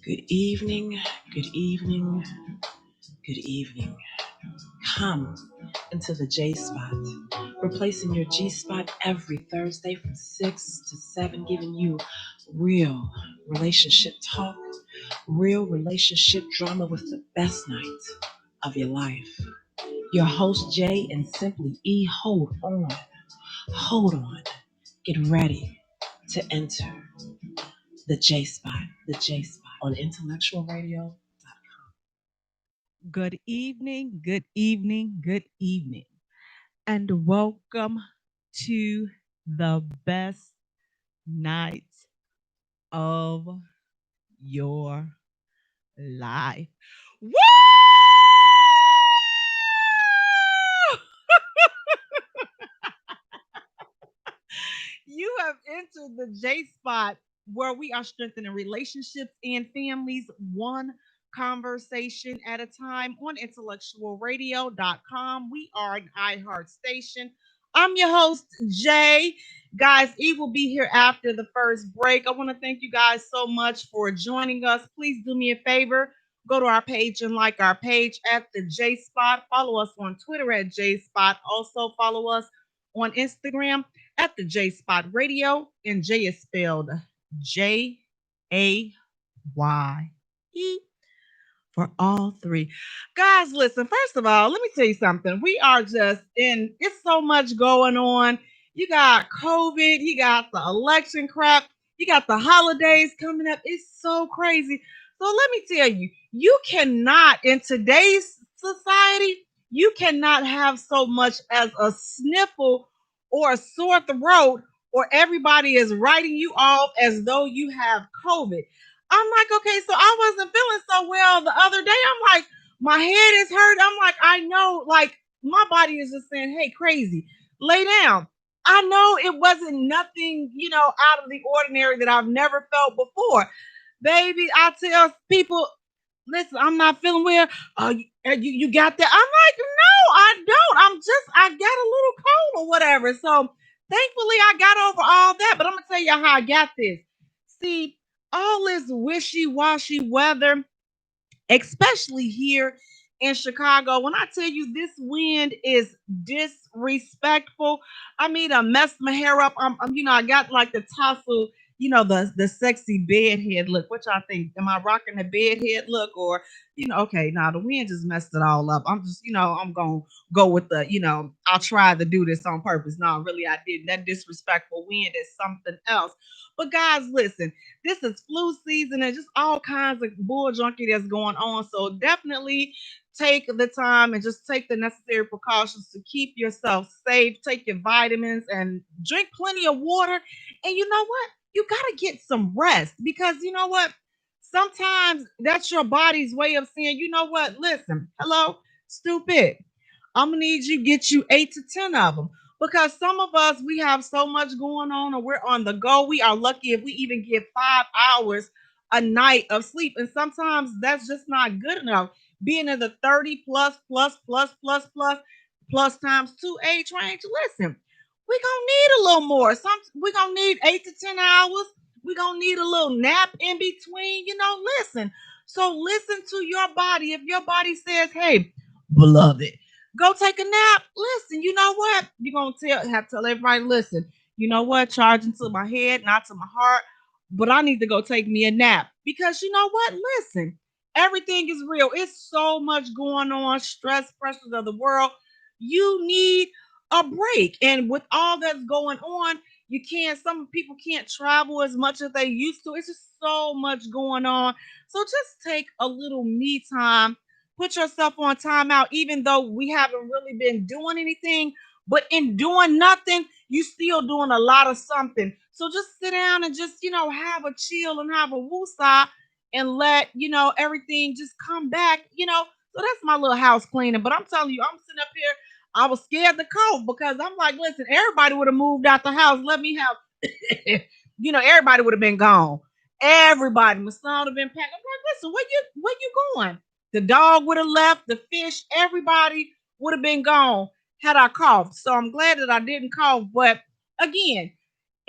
Good evening, good evening, good evening. Come into the J Spot, replacing your G Spot every Thursday from 6 to 7, giving you real relationship talk, real relationship drama with the best night of your life. Your host, Jay, and Simply E, hold on, get ready to enter the J Spot on Intellectual Radio. Good evening, good evening, good evening, and welcome to the best night of your life. Woo! You have entered the J Spot where we are strengthening relationships and families one conversation at a time on IntellectualRadio.com. We are an iHeart station. I'm your host, Jay. Guys, E will be here after the first break. I want to thank you guys so much for joining us. Please do me a favor. Go to our page and like our page at the J Spot. Follow us on Twitter at J Spot. Also follow us on Instagram at the J Spot Radio, and Jay is spelled Jaye for all three. Guys, listen, first of all, let me tell you something. We are just in, it's so much going on. You got COVID, you got the election crap, you got the holidays coming up. It's so crazy. So let me tell you, you cannot, in today's society, you cannot have so much as a sniffle or a sore throat, or everybody is writing you off as though you have COVID. I'm like, okay, so I wasn't feeling so well the other day. I'm like, my head is hurt. I'm like, I know, like, my body is just saying, hey, crazy, lay down. I know it wasn't nothing, out of the ordinary that I've never felt before. Baby, I tell people, listen, I'm not feeling well. You got that? I'm like, no, I don't. I got a little cold or whatever. So thankfully, I got over all that. But I'm going to tell you how I got this. See, all this wishy-washy weather, especially here in Chicago. When I tell you this wind is disrespectful, I mean, I messed my hair up. I got like the tassel, the sexy bedhead look. Which I think, am I rocking the bedhead look, or okay, now the wind just messed it all up. I'm just, I'm gonna go with the, I'll try to do this on purpose. No, really, I didn't. That disrespectful wind is something else. But guys, listen, this is flu season and just all kinds of bull junkie that's going on. So definitely take the time and just take the necessary precautions to keep yourself safe. Take your vitamins and drink plenty of water. And you know what? You got to get some rest, because you know what? Sometimes that's your body's way of saying, you know what? Listen, hello, stupid. I'm gonna need you get you 8 to 10 of them, because some of us, we have so much going on and we're on the go. We are lucky if we even get 5 hours a night of sleep, and sometimes that's just not good enough. Being in the 30 plus times 2 age range, listen, we gonna need a little more. We gonna need 8 to 10 hours. We gonna need a little nap in between. Listen. So listen to your body. If your body says, "Hey, beloved, go take a nap," listen. You know what? You're gonna have to tell everybody. Listen. You know what? Charging to my head, not to my heart. But I need to go take me a nap, because you know what? Listen. Everything is real. It's so much going on. Stress, pressures of the world. You need a break. And with all that's going on, some people can't travel as much as they used to. It's just so much going on. So just take a little me time, put yourself on timeout, even though we haven't really been doing anything. But in doing nothing, you still doing a lot of something. So just sit down and just, have a chill and have a woosah, and let, everything just come back. So that's my little house cleaning. But I'm telling you, I'm sitting up here, I was scared to cough, because I'm like, listen, everybody would have moved out the house. Let me have, everybody would have been gone. Everybody, my son would have been packed. I'm like, listen, where you going? The dog would have left, the fish, everybody would have been gone had I coughed. So I'm glad that I didn't cough. But again,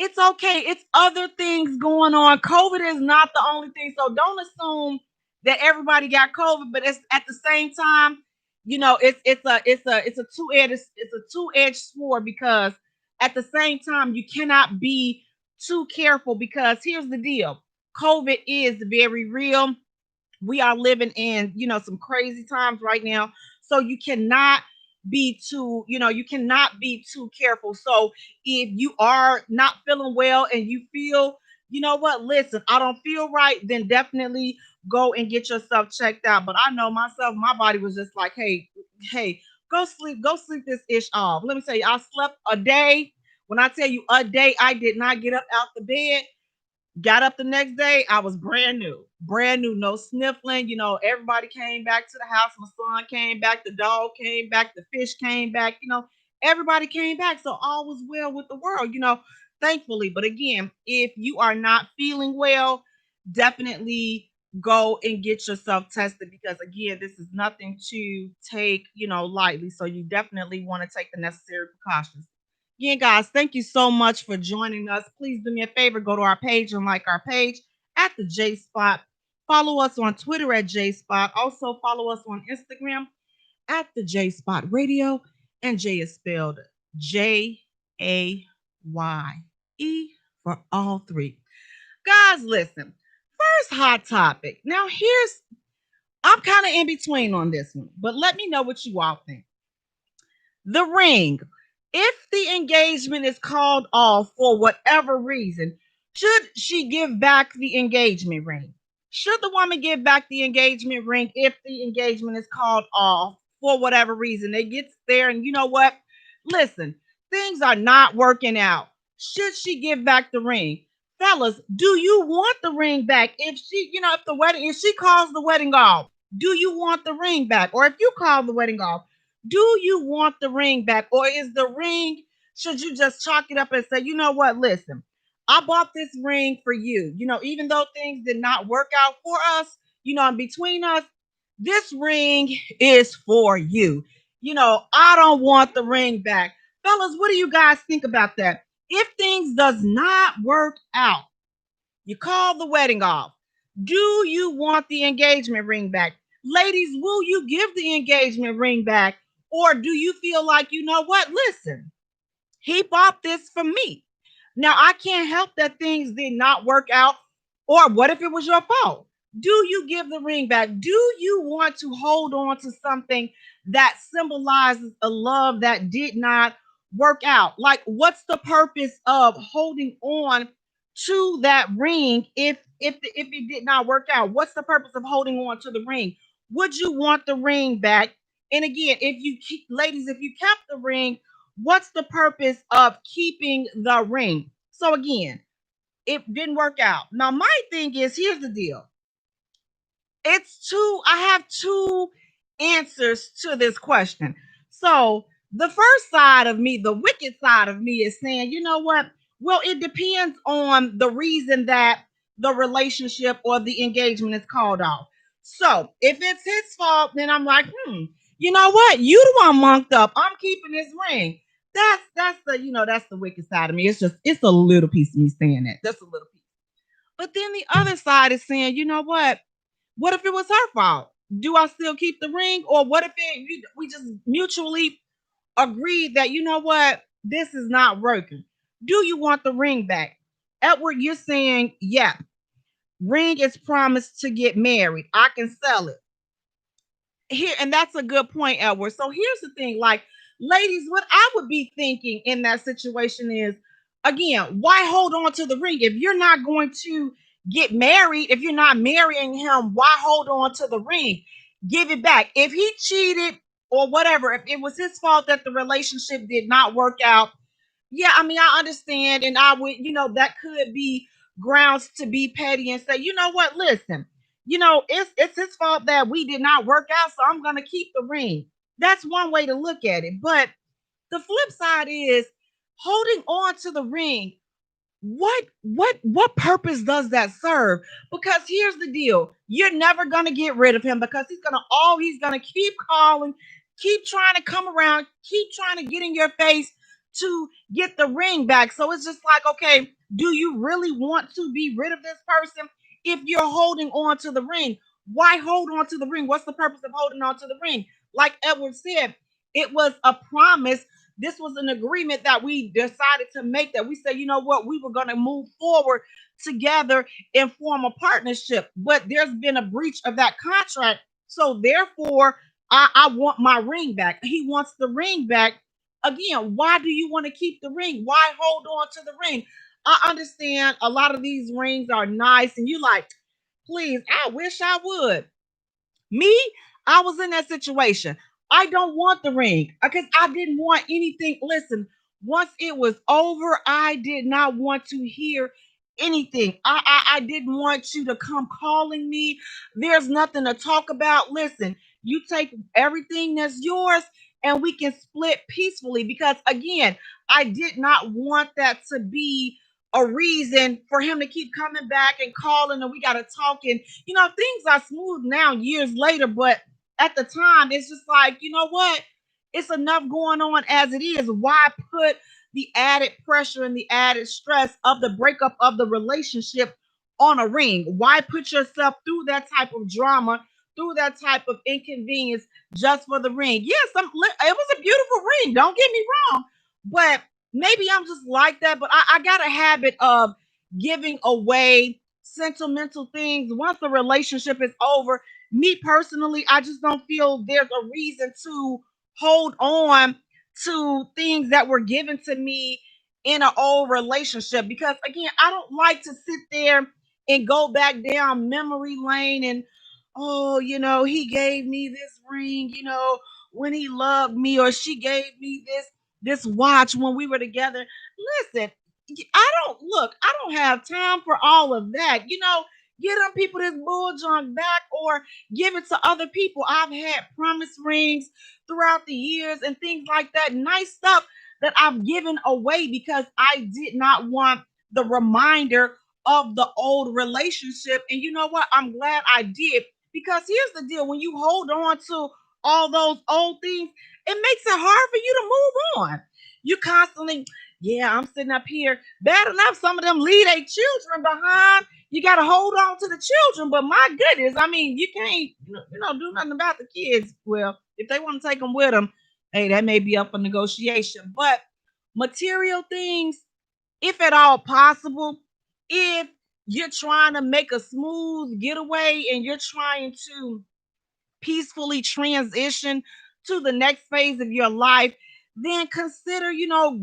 It's okay. It's other things going on. COVID is not the only thing. So don't assume that everybody got COVID, but it's at the same time, it's a two-edged sword, because at the same time you cannot be too careful, because here's the deal. COVID is very real. We are living in, some crazy times right now. So you cannot be too careful. So if you are not feeling well and you feel, you know what, listen, I don't feel right, then definitely go and get yourself checked out. But I know myself, my body was just like, hey, go sleep this ish off. Let me tell you, I slept a day. When I tell you a day, I did not get up out the bed. Got up the next day, I was brand new, no sniffling. Everybody came back to the house. My son came back, the dog came back, the fish came back. Everybody came back, so all was well with the world. Thankfully. But again, if you are not feeling well, definitely go and get yourself tested, because again, this is nothing to take, lightly. So you definitely want to take the necessary precautions. Again, guys, thank you so much for joining us. Please do me a favor, go to our page and like our page at the J Spot. Follow us on Twitter at J Spot. Also follow us on Instagram at the J Spot Radio. And Jay is spelled Jaye for all three. Guys, listen. First hot topic. Now I'm kind of in between on this one, but let me know what you all think. The ring. If the engagement is called off for whatever reason, should she give back the engagement ring? Should the woman give back the engagement ring if the engagement is called off for whatever reason? It gets there, and you know what? Listen, things are not working out. Should she give back the ring? Fellas, do you want the ring back? If she calls the wedding off, do you want the ring back? Or if you call the wedding off, do you want the ring back? Or is the ring, should you just chalk it up and say, you know what, listen, I bought this ring for you. Even though things did not work out for us, and between us, this ring is for you. I don't want the ring back. Fellas, what do you guys think about that? If things does not work out, you call the wedding off. Do you want the engagement ring back? Ladies, will you give the engagement ring back? Or do you feel like, you know what? Listen, he bought this for me. Now, I can't help that things did not work out. Or what if it was your fault? Do you give the ring back? Do you want to hold on to something that symbolizes a love that did not work out? Like, what's the purpose of holding on to that ring if it did not work out? What's the purpose of holding on to the ring? Would you want the ring back? And again, ladies, if you kept the ring, what's the purpose of keeping the ring? So again, it didn't work out. Now, my thing is, here's the deal. I have two answers to this question. So the first side of me, the wicked side of me, is saying, you know what? Well, it depends on the reason that the relationship or the engagement is called off. So if it's his fault, then I'm like, you know what? You the one monked up. I'm keeping this ring. That's the wicked side of me. It's a little piece of me saying that. That's a little piece. But then the other side is saying, you know what? What if it was her fault? Do I still keep the ring? Or what if we just mutually agreed that, you know what, this is not working? Do you want the ring back? Edward, you're saying, yeah, ring is promised to get married. I can sell it. Here, and that's a good point, Edward. So here's the thing, like, ladies, what I would be thinking in that situation is, again, why hold on to the ring if you're not going to get married? If you're not marrying him, why hold on to the ring? Give it back. If he cheated or whatever, if it was his fault that the relationship did not work out, yeah, I mean, I understand, and I would, that could be grounds to be petty and say, you know what, listen, it's his fault that we did not work out, so I'm gonna keep the ring. That's one way to look at it. But the flip side is holding on to the ring. What purpose does that serve? Because here's the deal: you're never gonna get rid of him, because he's gonna keep calling, keep trying to come around, keep trying to get in your face to get the ring back. So it's just like, okay, do you really want to be rid of this person if you're holding on to the ring? Why hold on to the ring? What's the purpose of holding on to the ring? Like Edward said, it was a promise. This was an agreement that we decided to make, that we said, you know what, we were going to move forward together and form a partnership. But there's been a breach of that contract. So therefore, I want my ring back. He wants the ring back. Again, why do you want to keep the ring? Why hold on to the ring? I understand a lot of these rings are nice, and you like, please, I wish I would. Me, I was in that situation. I don't want the ring because I didn't want anything. Listen, once it was over, I did not want to hear anything. I didn't want you to come calling me. There's nothing to talk about. Listen, you take everything that's yours and we can split peacefully, because again, I did not want that to be a reason for him to keep coming back and calling and we got to talk. And things are smooth now years later, but at the time, it's just like, you know what? It's enough going on as it is. Why put the added pressure and the added stress of the breakup of the relationship on a ring? Why put yourself through that type of drama, through that type of inconvenience just for the ring? Yes, it was a beautiful ring. Don't get me wrong. But maybe I'm just like that. But I got a habit of giving away sentimental things once the relationship is over. Me personally, I just don't feel there's a reason to hold on to things that were given to me in an old relationship, because again, I don't like to sit there and go back down memory lane and, oh, he gave me this ring, when he loved me, or she gave me this watch when we were together. Listen, I don't have time for all of that. Get them people this bull junk back or give it to other people. I've had promise rings throughout the years and things like that. Nice stuff that I've given away because I did not want the reminder of the old relationship. And you know what? I'm glad I did, because here's the deal: when you hold on to all those old things, it makes it hard for you to move on. You constantly, yeah, I'm sitting up here. Bad enough, some of them leave their children behind. You got to hold on to the children, but my goodness, I mean, you can't, do nothing about the kids. Well, if they want to take them with them, hey, that may be up for negotiation. But material things, if at all possible, if you're trying to make a smooth getaway and you're trying to peacefully transition to the next phase of your life, then consider,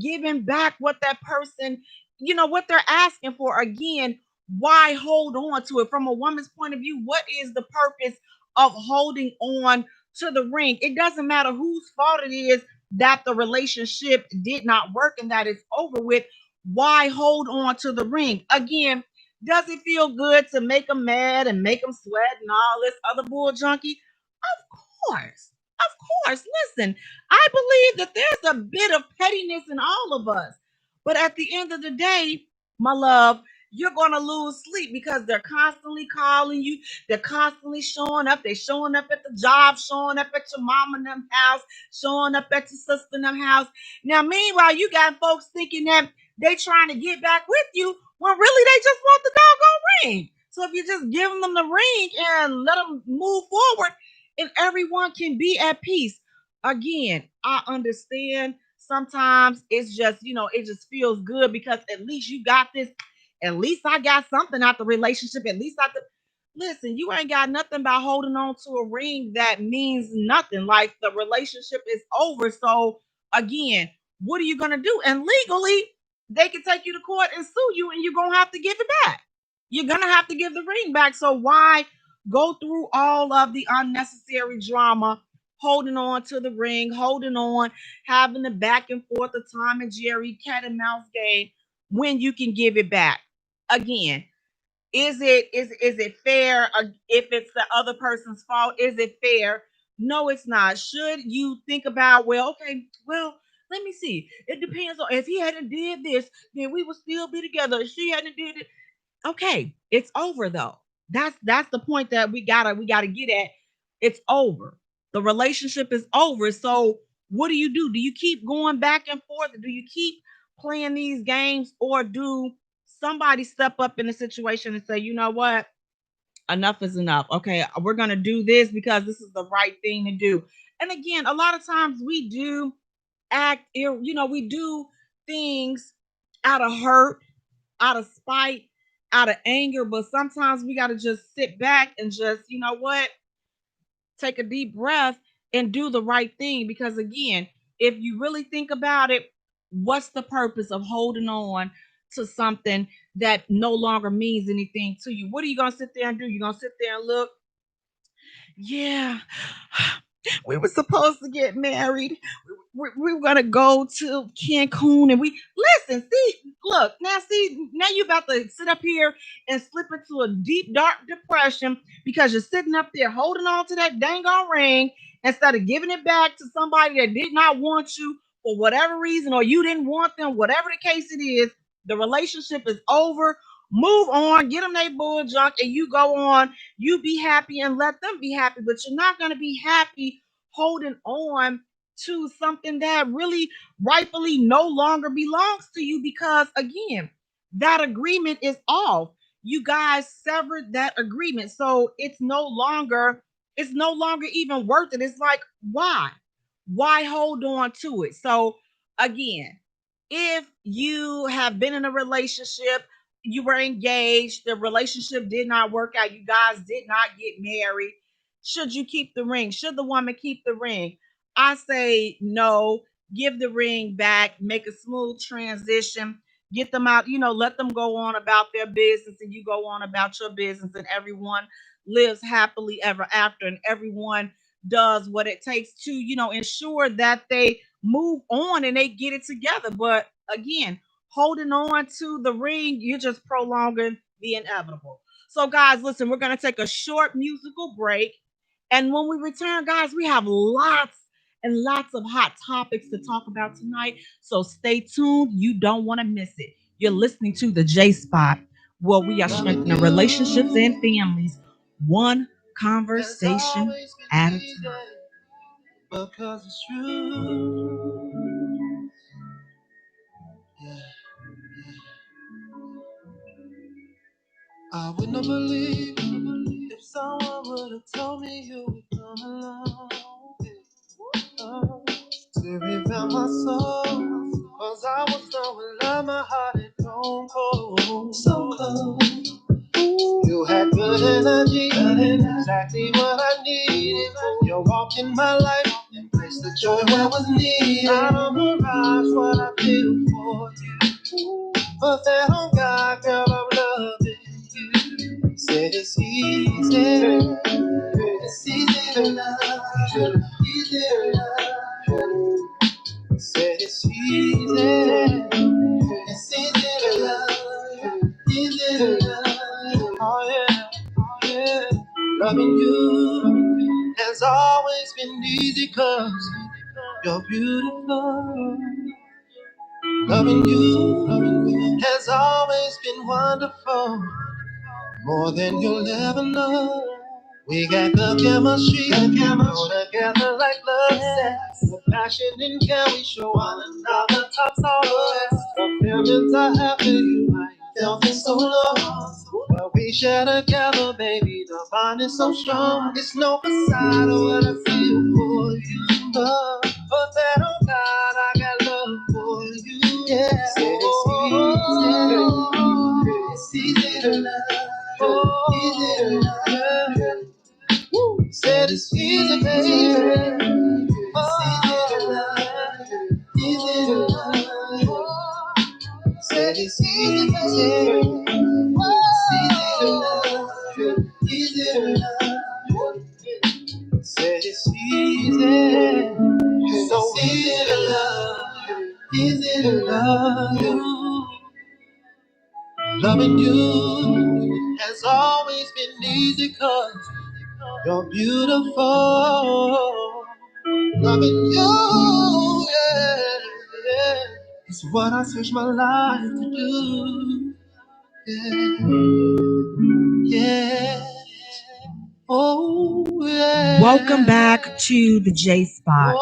giving back what that person, what they're asking for. Again, why hold on to it? From a woman's point of view, what is the purpose of holding on to the ring? It doesn't matter whose fault it is that the relationship did not work and that it's over with. Why hold on to the ring? Again, does it feel good to make them mad and make them sweat and all this other bull junkie? Of course. Of course. Listen, I believe that there's a bit of pettiness in all of us. But at the end of the day, my love, you're going to lose sleep because they're constantly calling you. They're constantly showing up. They're showing up at the job, showing up at your mom and them house, showing up at your sister and them house. Now, meanwhile, you got folks thinking that they trying to get back with you when really they just want the doggone ring. So if you just give them the ring and let them move forward, and everyone can be at peace. Again, I understand sometimes it's just, it just feels good because at least you got this. At least I got something out the relationship. At least listen, you ain't got nothing by holding on to a ring that means nothing. Like the relationship is over. So again, what are you going to do? And legally, they can take you to court and sue you and you're going to have to give it back. You're going to have to give the ring back. So why go through all of the unnecessary drama, holding on to the ring, holding on, having the back and forth of Tom and Jerry cat and mouse game when you can give it back? Again, is it fair if it's the other person's fault? Is it fair? No, it's not. Should you think about, well, okay, well, let me see. It depends on, if he hadn't did this, then we would still be together. If she hadn't did it, okay, it's over though. That's the point that we gotta get at. It's over. The relationship is over. So what do? Do you keep going back and forth? Do you keep playing these games, or do somebody step up in the situation and say, you know what, enough is enough. Okay, we're going to do this because this is the right thing to do. And again, a lot of times we do we do things out of hurt, out of spite, out of anger, but sometimes we got to just sit back and just, you know what, take a deep breath and do the right thing. Because again, if you really think about it, what's the purpose of holding on to something that no longer means anything to you? What are you going to sit there and do? You're going to sit there and look, yeah, we were supposed to get married. We were gonna go to Cancun, and we listen. See, look now. See, now you about to sit up here and slip into a deep, dark depression because you're sitting up there holding on to that dang on ring instead of giving it back to somebody that did not want you for whatever reason, or you didn't want them. Whatever the case it is, the relationship is over. Move on, get them their bull junk, and you go on. You be happy and let them be happy, but you're not going to be happy holding on to something that really rightfully no longer belongs to you, because again, that agreement is off. You guys severed that agreement. So it's no longer even worth it. It's like, why hold on to it? So again, if you have been in a relationship, you were engaged, the relationship did not work out, you guys did not get married, should you keep the ring? Should the woman keep the ring? I say no. Give the ring back, make a smooth transition, get them out, let them go on about their business, and you go on about your business, and everyone lives happily ever after, and everyone does what it takes to, ensure that they move on and they get it together. But again, holding on to the ring, you're just prolonging the inevitable. So, guys, listen, we're going to take a short musical break. And when we return, guys, we have lots and lots of hot topics to talk about tonight. So stay tuned. You don't want to miss it. You're listening to the J Spot, where we are strengthening relationships and families, one conversation at a time. Because it's true. Yeah. I would not believe if someone would have told me you would come along. Oh, to reveal my soul. Cause I was done with love, my heart had gone cold. So cold. You had good energy, exactly what I needed. You walked in my life and placed the joy where was needed. I don't mirage what I feel for you, but that on God, girl, I'm loving you. Said it's easy, it's easy to love, easy to love. Said it's easy, it's easy to love, easy to love. Oh yeah. Yeah, loving you has always been easy cause you're beautiful. Loving you has always been wonderful, more than you'll ever know. We got the chemistry, go together like love sex. With passion and care, we show one another tops all the rest. The feelings I have for you, I ain't felt in so long. What we share together, baby, the bond is so strong. It's no facade of what I feel for you, love. But that, oh God, I got love for you, yeah. Said it's easy to love. Easy to love. Woo. Said it's easy, baby. It's easy to love. Easy to love. Said it's easy, baby. It's easy to love. Easy to love. Said it's easy. So easy to love. Easy to love you. Loving you has always been easy cause you're beautiful. Loving you, yeah, yeah, is what I search my life to do. Yeah, yeah. Oh, yeah. Welcome back to the J Spot,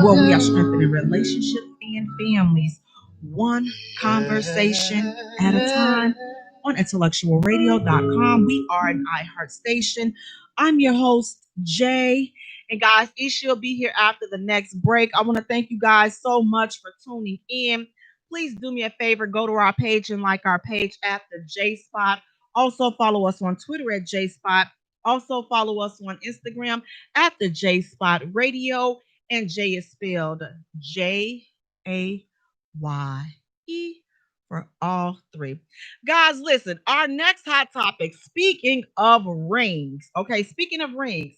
where we are strengthening relationships and families, one conversation at a time. On IntellectualRadio.com, we are an iHeart station. I'm your host, Jay. And guys, Ishi will be here after the next break. I want to thank you guys so much for tuning in. Please do me a favor, go to our page and like our page at the J Spot. Also follow us on Twitter at J Spot. Also follow us on Instagram at the J Spot Radio, and Jay is spelled Jaye for all three. Guys, listen, our next hot topic, speaking of rings, okay, speaking of rings,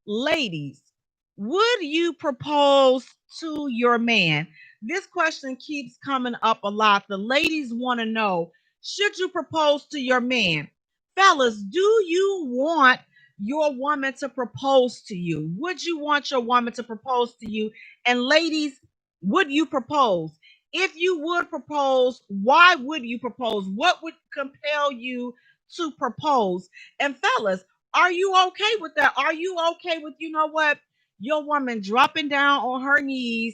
ladies, would you propose to your man? This question keeps coming up a lot. The ladies want to know, should you propose to your man? Fellas, do you want your woman to propose to you? Would you want your woman to propose to you? And ladies, would you propose? If you would propose, why would you propose? What would compel you to propose? And fellas, are you okay with that? Are you okay with, you know what, your woman dropping down on her knees,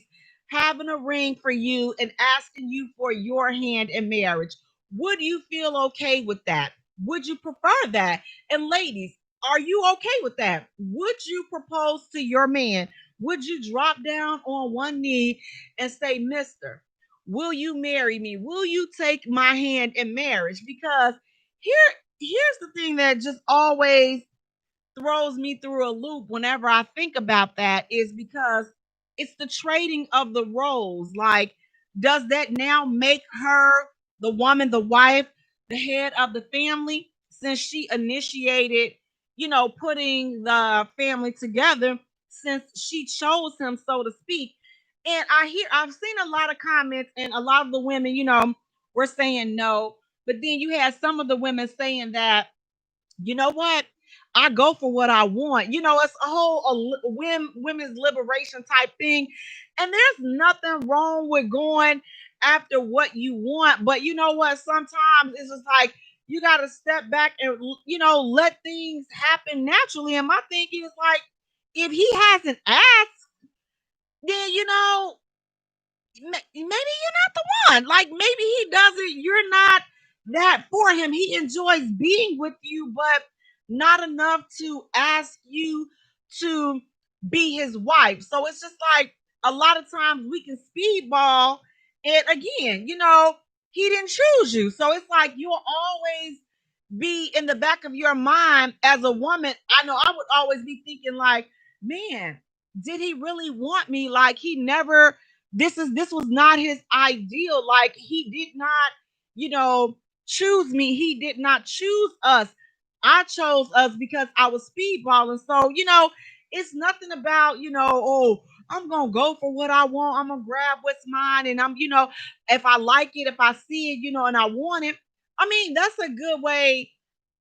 having a ring for you, and asking you for your hand in marriage? Would you feel okay with that? Would you prefer that? And ladies, are you okay with that? Would you propose to your man? Would you drop down on one knee and say, Mister, will you marry me? Will you take my hand in marriage? Because here, here's the thing that just always throws me through a loop whenever I think about that is because it's the trading of the roles. Like, does that now make her the woman, the wife, the head of the family since she initiated, putting the family together, since she chose him, so to speak? And I've seen a lot of comments, and a lot of the women, were saying no. But then you had some of the women saying that, you know what? I go for what I want. It's a whole women's liberation type thing. And there's nothing wrong with going after what you want. But you know what? Sometimes it's just like you got to step back and, let things happen naturally. And my thinking is like, if he hasn't asked, then, maybe you're not the one. Like maybe he doesn't, you're not that for him. He enjoys being with you, but not enough to ask you to be his wife. So it's just like a lot of times we can speedball. And again, he didn't choose you. So it's like you'll always be in the back of your mind as a woman. I know I would always be thinking like, man, did he really want me? Like he never, this was not his ideal. Like he did not, choose me. He did not choose us. I chose us because I was speedballing. So, it's nothing about, oh, I'm gonna go for what I want. I'm gonna grab what's mine. And I'm, if I like it, if I see it, and I want it. I mean, that's a good way.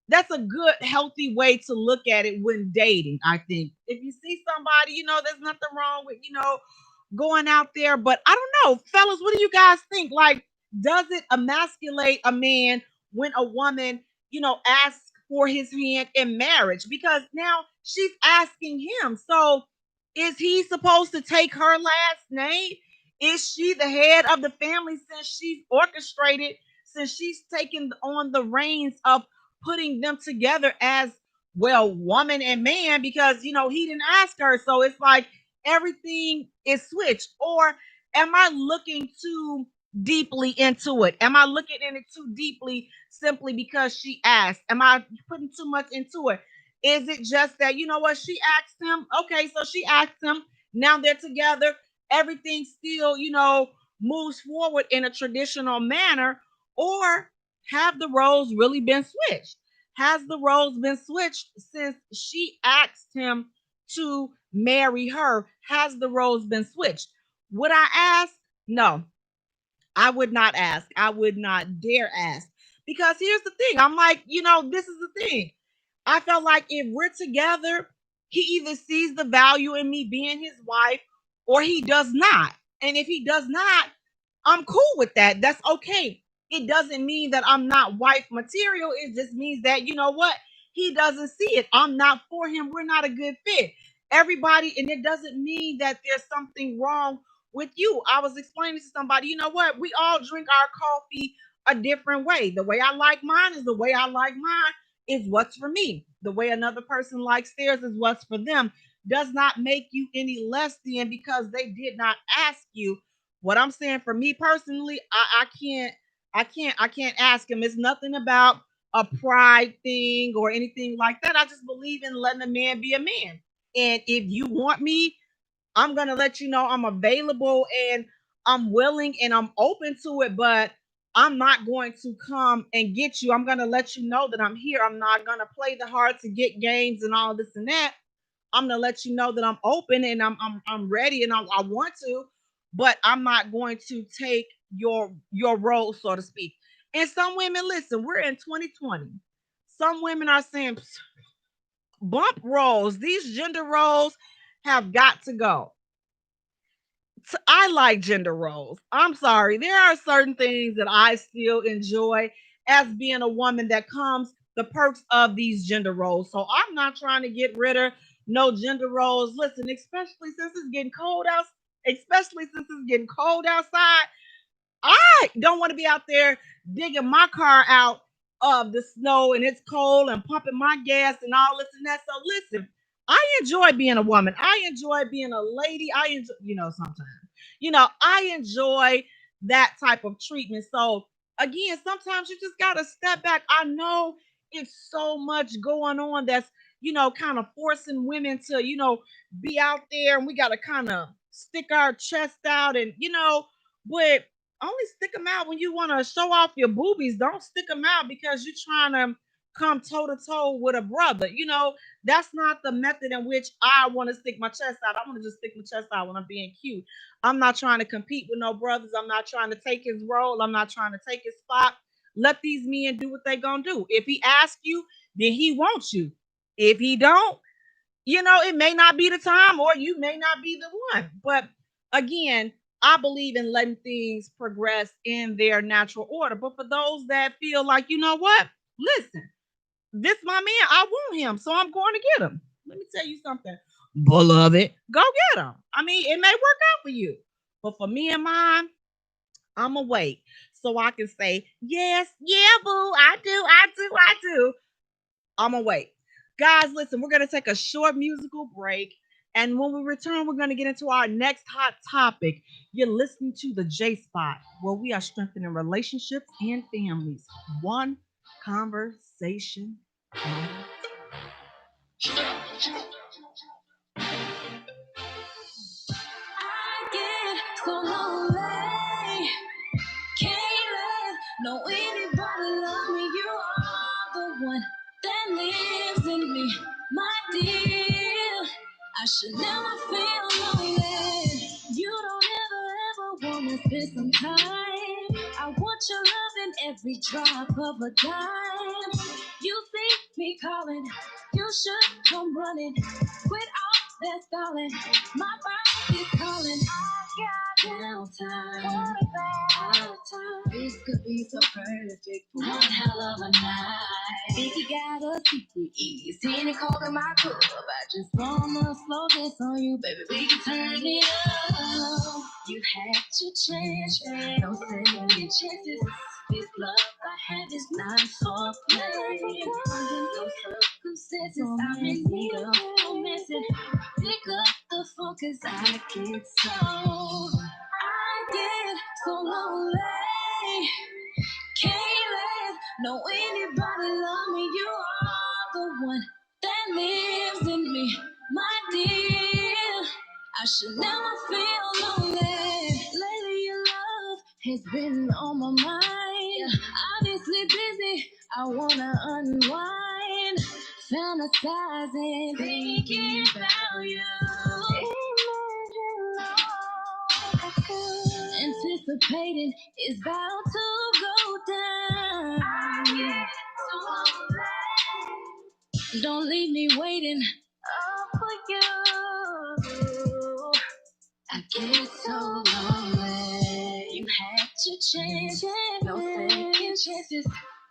That's a good, healthy way to look at it when dating. I think if you see somebody, there's nothing wrong with, going out there. But I don't know, fellas, what do you guys think? Like, does it emasculate a man when a woman, asks for his hand in marriage? Because now she's asking him. So is he supposed to take her last name? Is she the head of the family since she's orchestrated, since she's taken on the reins of putting them together as well, woman and man? Because, he didn't ask her. So it's like, everything is switched? Or am I looking too deeply into it? Am I looking in it too deeply simply because she asked? Am I putting too much into it? Is it just that, what, she asked him? Okay, so she asked him. Now they're together. Everything still, moves forward in a traditional manner. Or have the roles really been switched? Has the roles been switched since she asked him to marry her? Has the roles been switched? Would I ask? No, I would not ask. I would not dare ask. Because here's the thing. I'm like, this is the thing. I felt like if we're together, he either sees the value in me being his wife or he does not. And if he does not, I'm cool with that. That's okay. It doesn't mean that I'm not wife material. It just means that, you know what? He doesn't see it. I'm not for him. We're not a good fit. Everybody, and it doesn't mean that there's something wrong with you. I was explaining to somebody, you know what? We all drink our coffee a different way. The way I like mine is the way I like mine is what's for me. The way another person likes theirs is what's for them. Does not make you any less than because they did not ask you. What I'm saying for me personally, I can't ask him. It's nothing about a pride thing or anything like that. I just believe in letting a man be a man. And if you want me, I'm going to let you know I'm available and I'm willing and I'm open to it, but I'm not going to come and get you. I'm going to let you know that I'm here. I'm not going to play the hard to get games and all this and that. I'm going to let you know that I'm open and I'm ready and I want to, but I'm not going to take your role, so to speak. And some women, listen, we're in 2020. Some women are saying bump roles, these gender roles have got to go. I like gender roles. I'm sorry. There are certain things that I still enjoy as being a woman that comes the perks of these gender roles. So I'm not trying to get rid of no gender roles. Listen, especially since it's getting cold out, especially since it's getting cold outside. I don't want to be out there digging my car out of the snow and it's cold and pumping my gas and all this and that. So listen, I enjoy being a woman. I enjoy being a lady. I enjoy, sometimes, I enjoy that type of treatment. So again, sometimes you just gotta step back. I know it's so much going on that's, kind of forcing women to, be out there and we gotta kind of stick our chest out and, but only stick them out when you want to show off your boobies. Don't stick them out because you're trying to come toe to toe with a brother. That's not the method in which I want to stick my chest out. I want to just stick my chest out when I'm being cute. I'm not trying to compete with no brothers. I'm not trying to take his role. I'm not trying to take his spot. Let these men do what they gonna do. If he asks you, then he wants you. If he don't, it may not be the time or you may not be the one. But again, I believe in letting things progress in their natural order. But for those that feel like, you know what? Listen, this my man. I want him, so I'm going to get him. Let me tell you something. Beloved, go get him. I mean, it may work out for you. But for me and mine, I'm going to wait so I can say, yes, yeah, boo, I do. I'm going to wait. Guys, listen, we're going to take a short musical break. And when we return, we're going to get into our next hot topic. You're listening to the J Spot, where we are strengthening relationships and families, one conversation at I get so lonely. Can't let no anybody love me. You are the one that lives in me, my dear. I should never feel lonely. You don't ever wanna spend some time. I want your love in every drop of a dime. You see me calling, you should come running. Quit all that stalling. My body's calling. I got downtime. Out of time. This could be so perfect for one hell of a night. Think you got a secret ease. Any cold in my cup. I just wanna slow this on you, baby. We can turn it up. You had your chance. No second chances. This love I have is not for play. Under no circumstances, I'm in need of romancing. Pick up the phone 'cause I get so lonely. Can't let no anybody love me. You are the one that lives in me, my dear. I should never feel lonely. Lately your love has been on my mind. Obviously busy, I wanna unwind. Fantasizing, thinking about you. Anticipating is about to go down. I get so don't leave me waiting for you. I get so lonely. You had your chance, no second chances.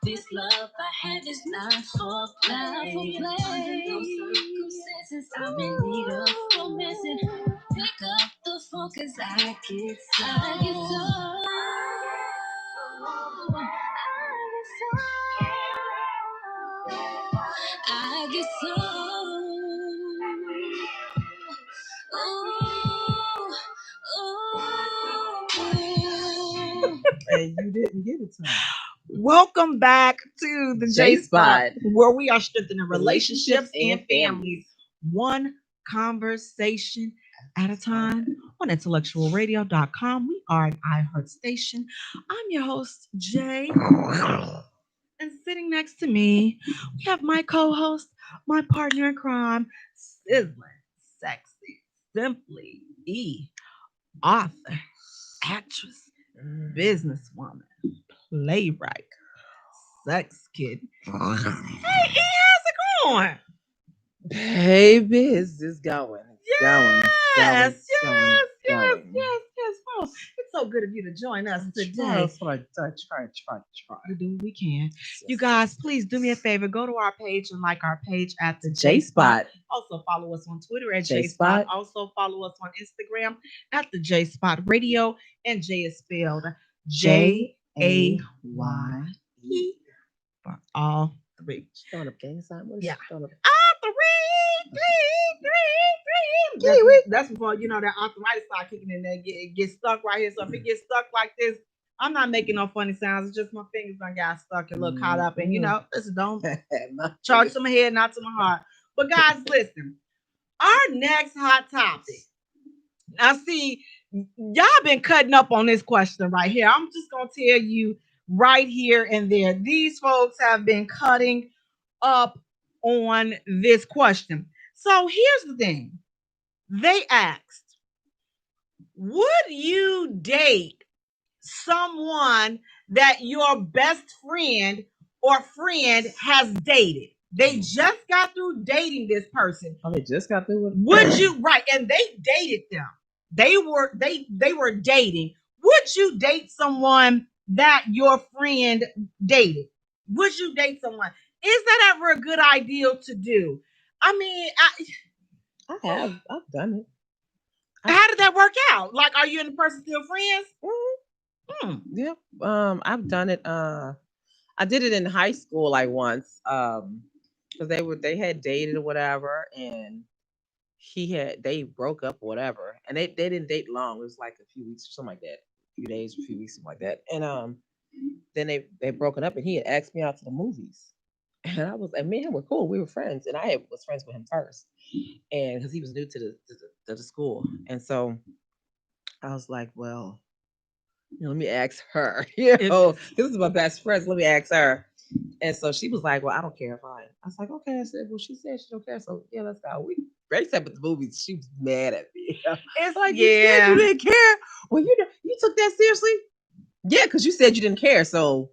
This love I had is not for play. Under no circumstances, I'm in need of romancing. Pick up the phone 'cause I get so. I get so. And you didn't give it to me. Welcome back to the J Spot, where we are strengthening relationships and families, one conversation at a time. On IntellectualRadio.com, we are an iHeart station. I'm your host, Jay. And sitting next to me, we have my co-host, my partner in crime, sizzling, sexy, simply E, author, actress, businesswoman, playwright, sex kid. Hey, E, how's it going? Baby, it's just going. Yes. Oh, it's so good of you to join us today. Try. We do what we can. You guys, please do me a favor. Go to our page and like our page at the J Spot. Also follow us on Twitter at J J Spot. Spot. Also follow us on Instagram at the J Spot Radio. And Jay is spelled Jaye for all three. Throwing up gang sign? What is Yeah. she throwing up? Three. That's before that arthritis start kicking in there. It gets stuck right here. So if it gets stuck like this, I'm not making no funny sounds. It's just my fingers done got stuck and look caught up. And listen, don't charge to my head, not to my heart. But guys, listen. Our next hot topic. Now, see, y'all been cutting up on this question right here. I'm just gonna tell you right here and there. These folks have been cutting up on this question. So here's the thing. They asked, would you date someone that your best friend or friend has dated? They just got through dating this person. Oh, they just got through with it? Would you, right, and they dated them. They were dating. Would you date someone that your friend dated? Would you date someone? Is that ever a good idea to do? I mean, I've done it. How did that work out? Like, are you and the person still friends? Yep. I've done it. I did it in high school like once. Because they had dated or whatever, and they broke up or whatever, and they didn't date long. It was like a few weeks or something like that, a few days, a few weeks, something like that. And then they broken up, and he had asked me out to the movies, and me and him were cool. We were friends, and I was friends with him first, and because he was new to the school, and so I was like, well, let me ask her. This is my best friend. So let me ask her. And so she was like, well, I don't care if I was like, okay. I said, well, she said she don't care. So yeah, let's go. We raised up at the movies. She was mad at me. It's like, you said you didn't care. Well, you took that seriously? Yeah, because you said you didn't care. So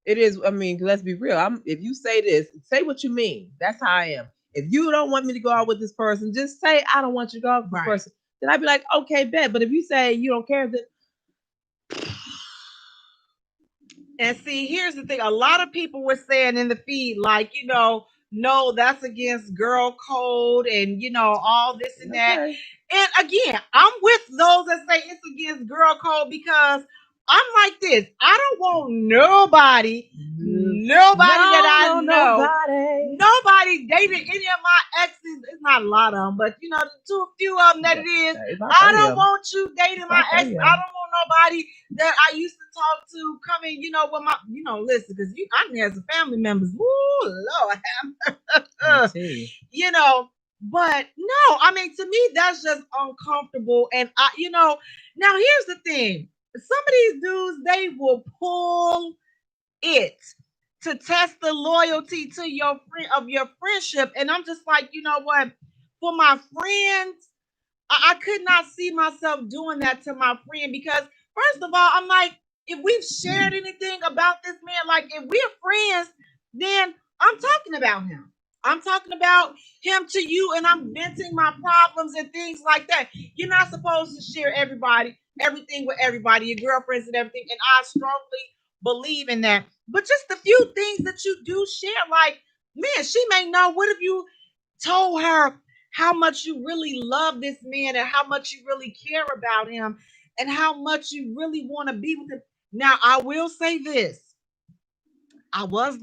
it is, I mean, let's be real. If you say this, say what you mean. That's how I am. If you don't want me to go out with this person, just say I don't want you to go out with this person. Then I'd be like, okay, bet. But if you say you don't care, then and see, here's the thing. A lot of people were saying in the feed, like, no, that's against girl code and, all this and that. And again, I'm with those that say it's against girl code because I'm like this. I don't want nobody that I know. Nobody dated any of my exes. It's not a lot of them, but, a few of them that it is. I don't want you dating my ex. I don't want nobody that I used to talk to coming, with my, listen, because I didn't have some family members. Ooh, Lord. But no, I mean, to me, that's just uncomfortable. And now here's the thing. Some of these dudes, they will pull it to test the loyalty to your friendship. And I'm just like, you know what? For my friends, I could not see myself doing that to my friend because, first of all, I'm like, if we've shared anything about this man, like if we're friends, then I'm talking about him. I'm talking about him to you, and I'm venting my problems and things like that. You're not supposed to share everything with everybody, your girlfriends and everything. And I strongly believe in that. But just a few things that you do share, like, man, she may know. What if you told her how much you really love this man and how much you really care about him and how much you really want to be with him? Now, I will say this. I was on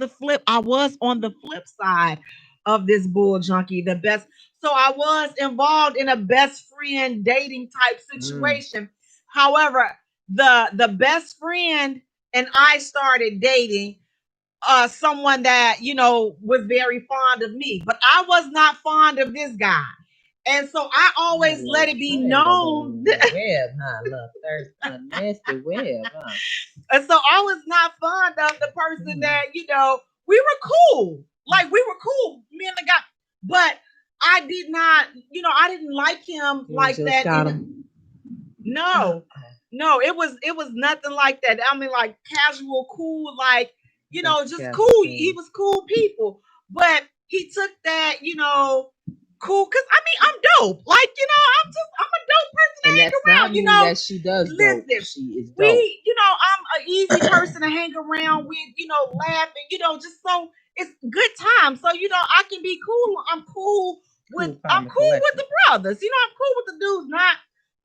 the flip side of this bull junkie, the best. So I was involved in a best friend dating type situation. However, the best friend and I started dating someone that, was very fond of me, but I was not fond of this guy. And so I always let it be known. Web, huh? Love thirst, a nasty web, huh? And so I was not fond of the person that, we were cool. Like we were cool, me and the guy. But I did not, I didn't like him like that. No, it was nothing like that. I mean, like casual, cool, like, just cool. He was cool people. But he took that, cool, because I mean I'm dope. Like, I'm a dope person to hang around. That she does listen, dope. She is dope. I'm an easy person to hang around with, laughing, just so it's good time. So, I can be cool. I'm cool with the brothers. I'm cool with the dudes, not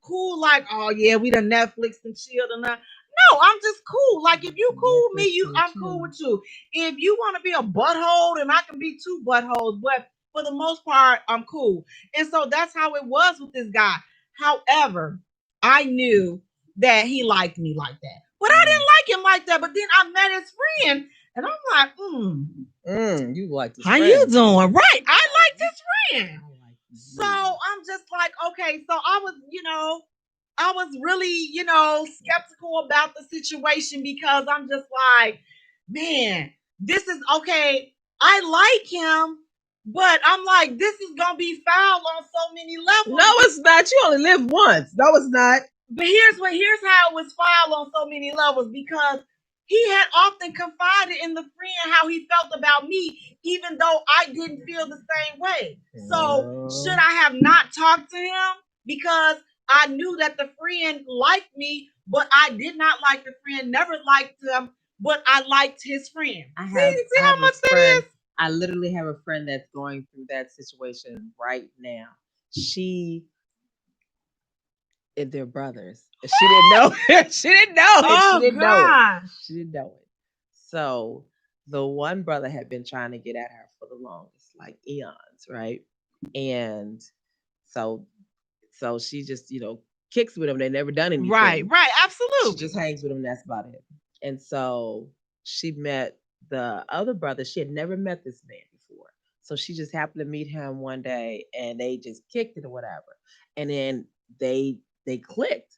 cool like, oh yeah, we done Netflix and chilled and not. No, I'm just cool. Like if you cool with me, I'm cool with you. If you want to be a butthole, then I can be two buttholes. But for the most part, I'm cool. And so that's how it was with this guy. However, I knew that he liked me like that. But I didn't like him like that. But then I met his friend, and I'm like, you like this how friend. You doing? Right. I liked his friend. So I'm just like, okay. So I was really, skeptical about the situation because I'm just like, man, this is okay. I like him, but I'm like, this is gonna be foul on so many levels. No, it's not. You only live once. No, it's not. But here's how it was foul on so many levels, because he had often confided in the friend how he felt about me, even though I didn't feel the same way. So should I have not talked to him? Because I knew that the friend liked me, but I did not like the friend, never liked him, but I liked his friend. See how much that is? I literally have a friend that's going through that situation right now. They're brothers. She didn't know. She didn't know it. Oh, she didn't gosh. know it. She didn't know it. So the one brother had been trying to get at her for the longest, like eons, right? And so she just, kicks with him. They never done anything. Right, absolutely. She just hangs with him. That's about it. And so she met the other brother. She had never met this man before. So she just happened to meet him one day and they just kicked it or whatever. And then they clicked.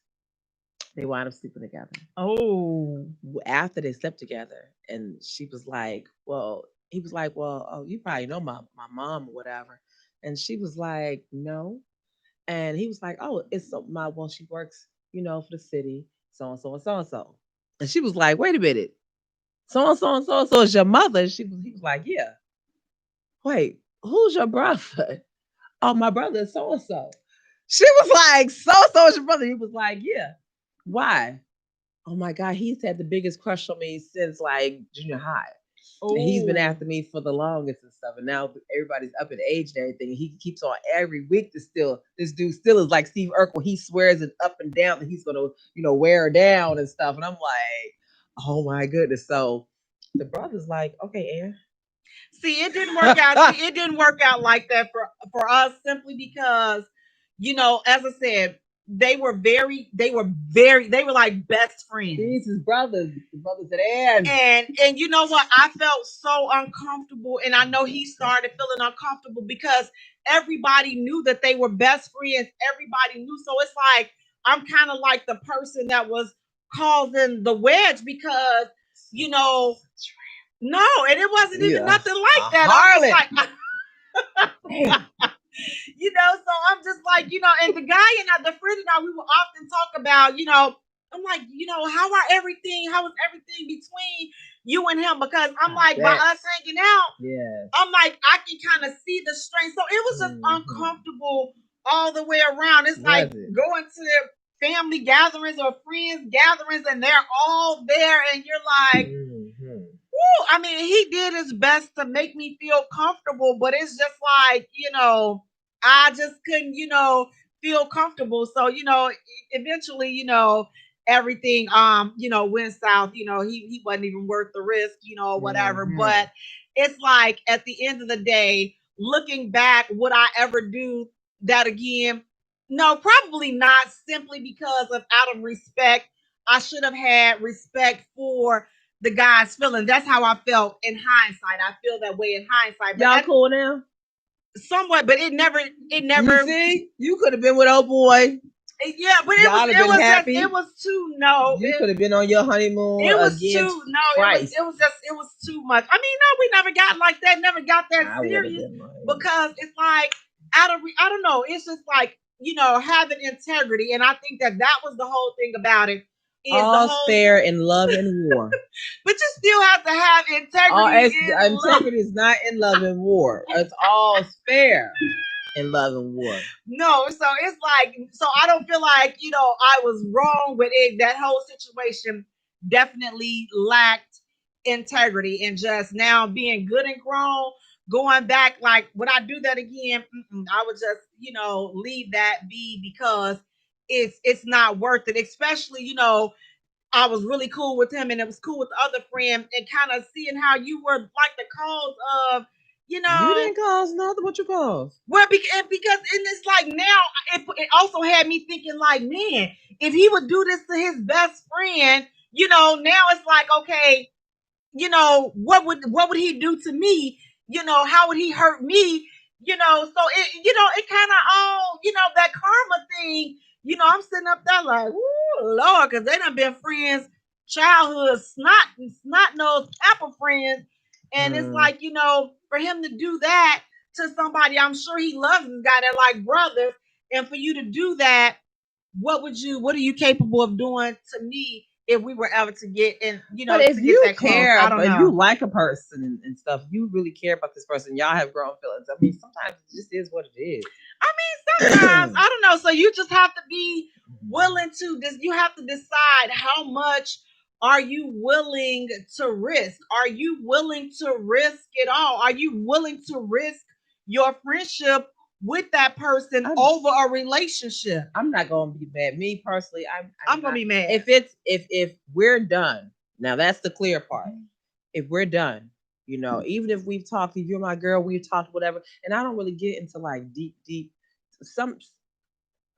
They wound up sleeping together. Oh. After they slept together. And she was like, well, he was like, well, oh, you probably know my mom or whatever. And she was like, no. And he was like, oh, it's she works, for the city, so and so and so and so. And she was like, wait a minute. So and so and so and so is your mother. He was like, yeah. Wait, who's your brother? Oh, my brother is so and so. She was like, so is your brother. He was like, yeah. Why? Oh my God, he's had the biggest crush on me since like junior high. And he's been after me for the longest and stuff. And now everybody's up in age and everything. He keeps on every week this dude still is like Steve Urkel. He swears it up and down that he's gonna, wear her down and stuff. And I'm like, oh my goodness. So the brother's like, okay, Aaron. See, it didn't work out. It didn't work out like that for us, simply because, as I said, they were like best friends. These is brothers at Aaron. And you know what? I felt so uncomfortable, and I know he started feeling uncomfortable because everybody knew that they were best friends. Everybody knew, so it's like I'm kind of like the person that was causing the wedge because, no, and it wasn't even nothing like that. Harlot. So I'm just like, and the guy and the friend and I, we will often talk about, I'm like, how is everything between you and him? Because I'm like, by us hanging out, I'm like, I can kind of see the strength. So it was just uncomfortable all the way around. It's like going to family gatherings or friends gatherings, and they're all there, and you're like, woo, I mean, he did his best to make me feel comfortable, but it's just like, I just couldn't, feel comfortable. So, eventually, everything went south. He wasn't even worth the risk, or whatever. But it's like at the end of the day, looking back, would I ever do that again? No, probably not, simply because of out of respect. I should have had respect for the guy's feelings. That's how I felt in hindsight. I feel that way in hindsight. But y'all cool now? Somewhat, but it never. You see, you could have been with old boy. Yeah, but it was too no. You could have been on your honeymoon. It was too no. It was too much. I mean, no, we never got like that. Never got that serious because it's like I don't know. It's just like having integrity, and I think that was the whole thing about it. All's fair in love and war. But you still have to have integrity. Integrity is not in love and war. It's all fair in love and war. No, so it's like, so I don't feel like, I was wrong with it. That whole situation definitely lacked integrity, and just now being good and grown, going back, like, would I do that again? I would just, leave that be, because it's not worth it, especially, I was really cool with him and it was cool with the other friend, and kind of seeing how you were like the cause of, you didn't cause nothing. What you caused? Well, because and it's like now it also had me thinking like, man, if he would do this to his best friend, now it's like, okay, what would he do to me? How would he hurt me? So it kind of all, that karma thing. I'm sitting up there like, ooh, Lord, because they done been friends, childhood snot nose apple friends. And it's like, for him to do that to somebody, I'm sure he loves this guy. They're like brothers. And for you to do that, what are you capable of doing to me if we were ever to get in, but if you care, if you like a person and stuff, you really care about this person, y'all have grown feelings. I mean, sometimes it just is what it is. I mean, sometimes, I don't know. So you just have to be willing to you have to decide how much are you willing to risk? Are you willing to risk it all? Are you willing to risk your friendship with that person over a relationship? I'm not gonna be mad. Me personally, I'm gonna be mad. If we're done, now that's the clear part. If we're done, even if we've talked, if you're my girl, we've talked, whatever, and I don't really get into like deep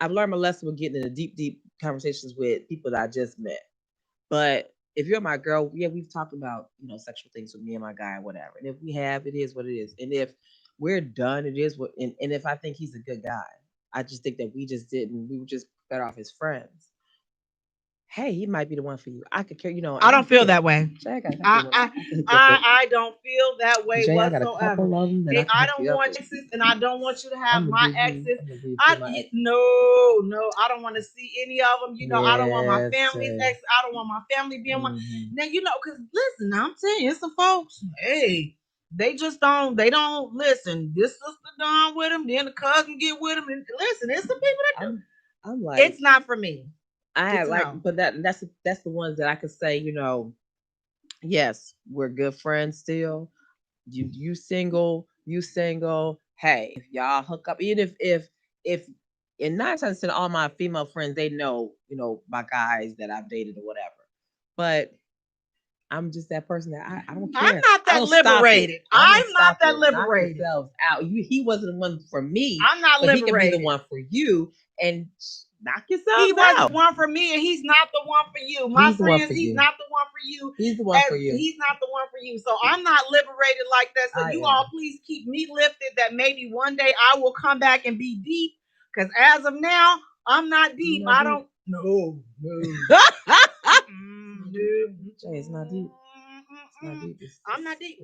I've learned my lesson with getting into deep conversations with people that I just met. But if you're my girl, yeah, we've talked about, sexual things with me and my guy, whatever. And if we have, it is what it is. And if we're done, it is what, and if I think he's a good guy, I just think that we were just better off as friends. Hey, he might be the one for you. I could care, I don't feel that way. Jay, I don't feel that way Jay, whatsoever. I don't want exes, and I don't want you to have my exes. No, I don't want to see any of them. I don't want my family's ex. I don't want my family being one. Now, because listen, I'm telling you, some folks, hey, they just don't. They don't listen. This sister done with him, then the cousin get with him, and listen, it's some people that do. I'm like, it's not for me. I have but that's the ones that I could say, yes, we're good friends still. You single. Hey, if y'all hook up, even if in 9 times 10 all my female friends, they know, my guys that I've dated or whatever. But I'm just that person that I don't care. I'm not that liberated. I'm not that liberated. Knock yourselves out. He wasn't the one for me. I'm not liberated. He can be the one for you, and knock yourself out. He wasn't the one for me, and he's not the one for you. My friends, he's not the one for you. He's the one for you. He's not the one for you. So I'm not liberated like that. So you all please keep me lifted, that maybe one day I will come back and be deep. Because as of now, I'm not deep. I don't. No. Jay, it's not deep. It's not deep. I'm not deep.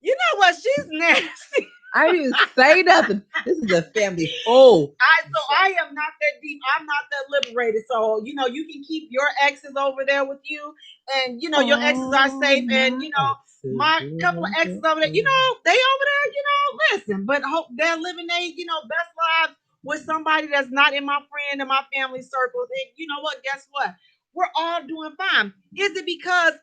You know what? She's nasty. I didn't say nothing. This is a family. Oh, I am not that deep. I'm not that liberated. So you can keep your exes over there with you, and your exes are safe. And my couple of exes over there, they over there. Listen, but hope they're living their best lives with somebody that's not in my friend and my family circles, and you know what? Guess what? We're all doing fine. Is it because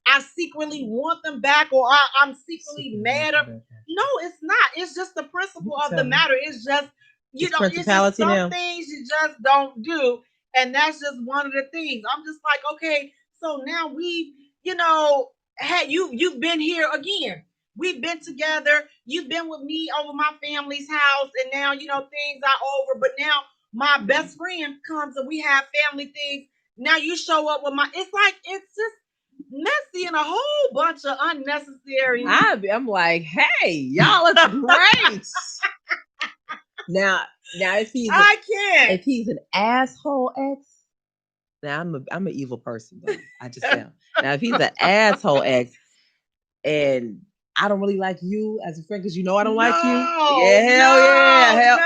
I secretly want them back, or I'm secretly mad? No, it's not. It's just the principle of the matter. It's just it's just some things you just don't do, and that's just one of the things. I'm just like, okay, so now we, you've been here again. We've been together. You've been with me over my family's house, and now things are over. But now my best friend comes and we have family things. Now you show up with it's like it's just messy and a whole bunch of unnecessary. I'm like, hey, y'all are great. now if he's an asshole ex, now I'm an evil person though. I just am. Now if he's an asshole ex and I don't really like you as a friend because I don't like you. Yeah,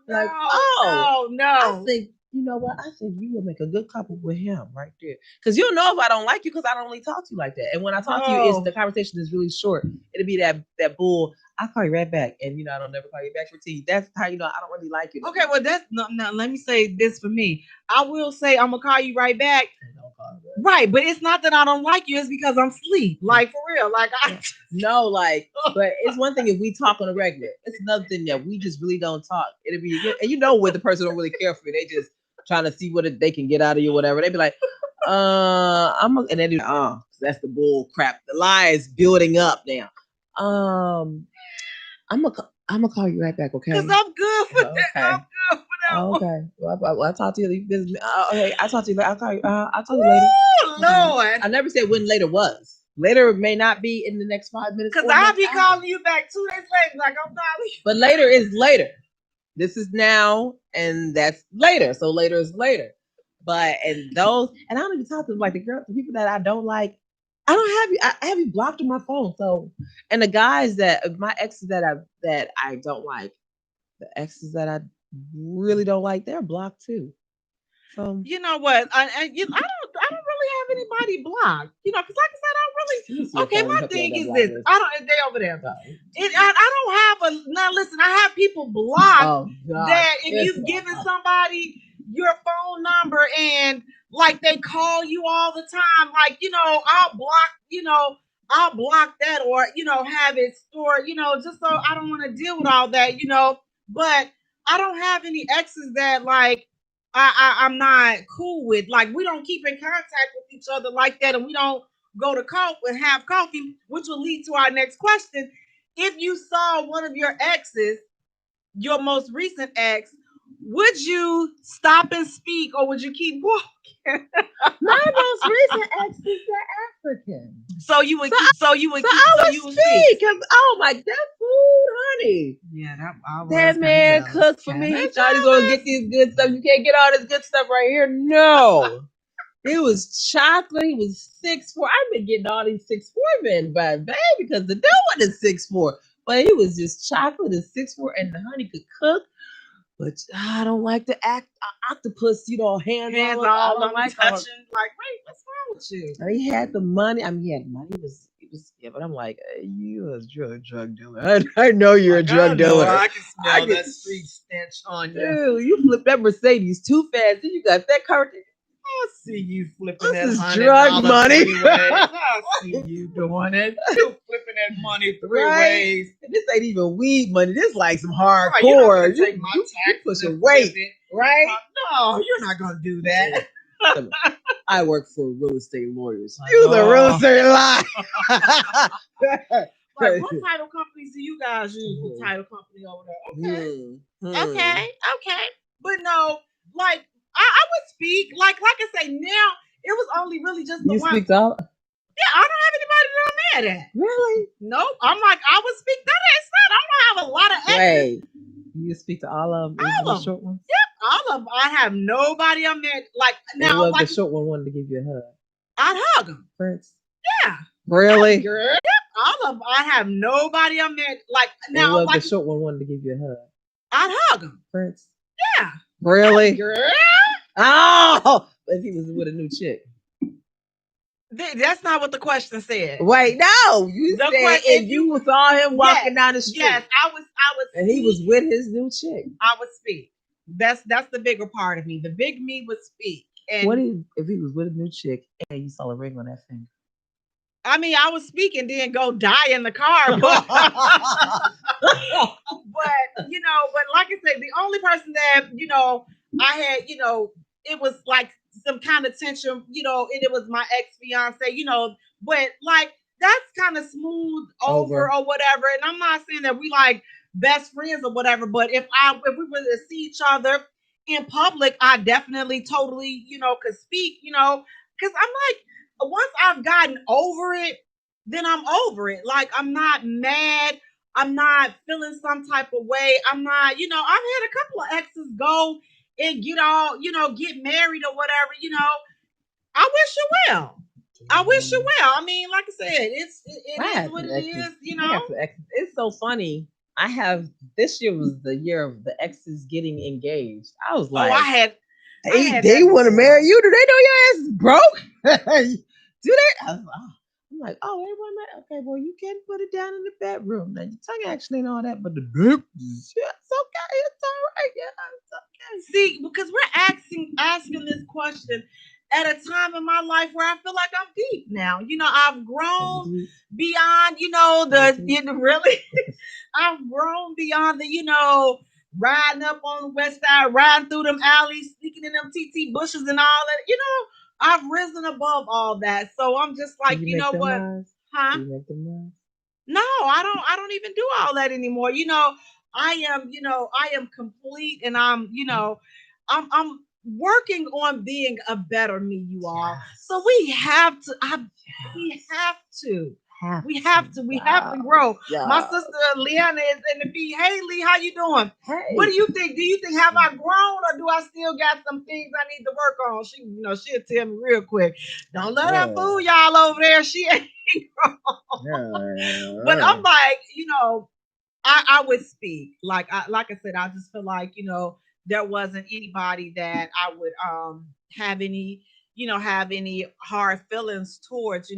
hell no. I think you know what? I think you would make a good couple with him right there. Because you'll know if I don't like you because I don't really talk to you like that. And when I talk to you, the conversation is really short. It'll be that bull. I'll call you right back. And I don't never call you back for tea. That's how I don't really like you. Okay, well that's no, let me say this for me. I will say I'm gonna call you right back. Right, but it's not that I don't like you, it's because I'm asleep. Like for real. Like but it's one thing if we talk on a regular. It's another thing that we just really don't talk. It'll be and when the person don't really care for you, they just trying to see what they can get out of you, whatever. They be like, and then do that's the bull crap. The lie is building up now. I'm gonna call you right back, okay? Because I'm good for that. I'm good for that. Okay. Well, I'll talk to you. Okay, I'll talk to you later. I'll call you. I'll talk to you later. Oh, Lord. I never said when later was. Later may not be in the next 5 minutes. Because I'll be calling you back 2 days later, like I'm calling you. But later is later. This is now, and that's later. So later is later. But and I don't even talk to them like the people that I don't like. I don't have you. I have you blocked on my phone. So, and the guys my exes that I don't like, the exes that I really don't like, they're blocked too. So you know what? I don't really have anybody blocked. Because like I said, I really okay. My thing is this: they over there. I don't have now. Listen, I have people blocked that if you've given somebody your phone number and like they call you all the time, like I'll block that or have it stored, just so I don't want to deal with all that, But I don't have any exes that like I'm not cool with. Like we don't keep in contact with each other like that, and we don't go to coffee and have coffee, which will lead to our next question. If you saw one of your exes, your most recent ex, would you stop and speak or would you keep walking? My most recent ex is African. So you would speak. Because my that food, honey. Yeah, that man cooked for me. He thought he's gonna get these good stuff. You can't get all this good stuff right here. No. It was chocolate. He was 6'4". I've been getting all these 6'4" men, but baby, because the new one is 6'4". But he was just chocolate and 6'4", and the honey could cook. But I don't like the octopus, hands all I don't like touching. Like, wait, what's wrong with you? He had the money. I mean, he had money. He was. Yeah, but I'm like, you a drug dealer. I know you're a drug dealer. I can smell that street stench on you. Dude, you flipped that Mercedes too fast. Then you got that car. I see you flipping that $100 drug money. I see you doing it. You flipping that money 3 ways. And this ain't even weed money. This like some hardcore. Right, take my tax pushing weight, right? No, you're not gonna do that. I work for real estate lawyers. You the real estate lie. Like, what title companies do you guys use? The title company over there. Okay. Okay. But no, like. I would speak like I say now. It was only really just the one. You speak out? Yeah, I don't have anybody that I'm mad at. Really? Nope. I'm like I would speak. That is not. I don't have a lot of exes. Wait, you speak to all of them? All of them. Short ones? Yep, all of them. I have nobody I'm mad. Like now, like the short one wanted to give you a hug. I'd hug him. Prince. Yeah. Really? Girl. Yep. All of them. I have nobody I'm mad. Like now, like the short one wanted to give you a hug. I'd hug him. Prince. Yeah. Really? Girl. Oh, but he was with a new chick. That's not what the question said. Wait, no. You said if you saw him walking down the street. Yes, I was. And he was with his new chick. I would speak. That's the bigger part of me. The big me would speak. And What if he was with a new chick and you saw a ring on that finger? I mean, I was speaking, then go die in the car, but but like I said, the only person that I had, it was like some kind of tension, and it was my ex fiance, but like that's kind of smooth over or whatever. And I'm not saying that we like best friends or whatever, but if we were to see each other in public, I definitely totally, could speak, because I'm like, once I've gotten over it, then I'm over it. Like I'm not mad. I'm not feeling some type of way. I'm not, I've had a couple of exes go and get married or whatever, I wish you well. I wish you well. I mean, like I said, it is what it is, It's so funny. This year was the year of the exes getting engaged. I was like, they want to marry you. Do they know your ass is broke? Do they? I'm like, oh, everyone, okay, well, you can put it down in the bedroom. Now, your tongue actually ain't all that, but the dick, it's okay. It's all right. Yeah, it's okay. See, because we're asking this question at a time in my life where I feel like I'm deep now. I've grown beyond, really, I've grown beyond the, riding up on the west side, riding through them alleys, sneaking in them TT bushes and all that. I've risen above all that. So I'm just like, you know what? Huh? Do you make them noise? No, I don't even do all that anymore. I am complete, and I'm working on being a better me, you all. So we have to we have to grow. Yeah. My sister Leanna is in the feed. Hey Lee, how you doing? Hey. What do you think? Do you think have I grown, or do I still got some things I need to work on? She'll tell me real quick. Don't let her fool y'all over there. She ain't grown. But I'm like, I would speak. Like I said, I just feel like, there wasn't anybody that I would have any hard feelings towards,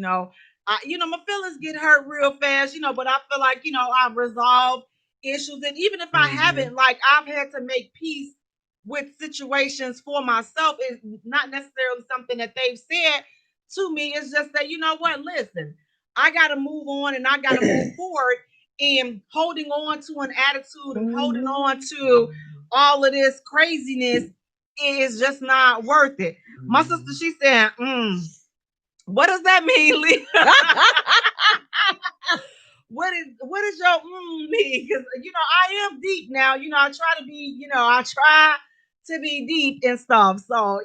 my feelings get hurt real fast, but I feel like, I've resolved issues. And even if I haven't, like I've had to make peace with situations for myself. It's not necessarily something that they've said to me. It's just that, you know what, listen, I got to move on and I got to move forward. And holding on to an attitude and holding on to all of this craziness is just not worth it. My sister, she said, what does that mean, Lee? What is your mean? Because I am deep now. I try to be deep and stuff. So,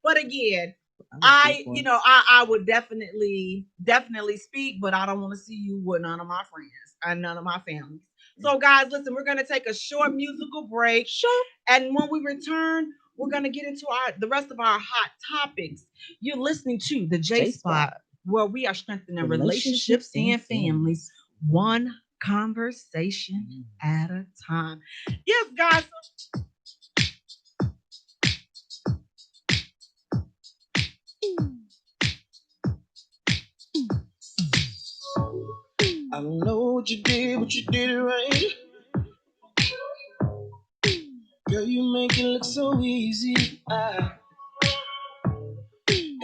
but again, I would definitely speak, but I don't want to see you with none of my friends and none of my families. So, guys, listen, we're going to take a short musical break. Sure. And when we return, we're going to get into the rest of our hot topics. You're listening to the J Spot, where we are strengthening relationships and families, one conversation at a time. Yes, guys. I don't know what you did it right. Girl, you make it look so easy.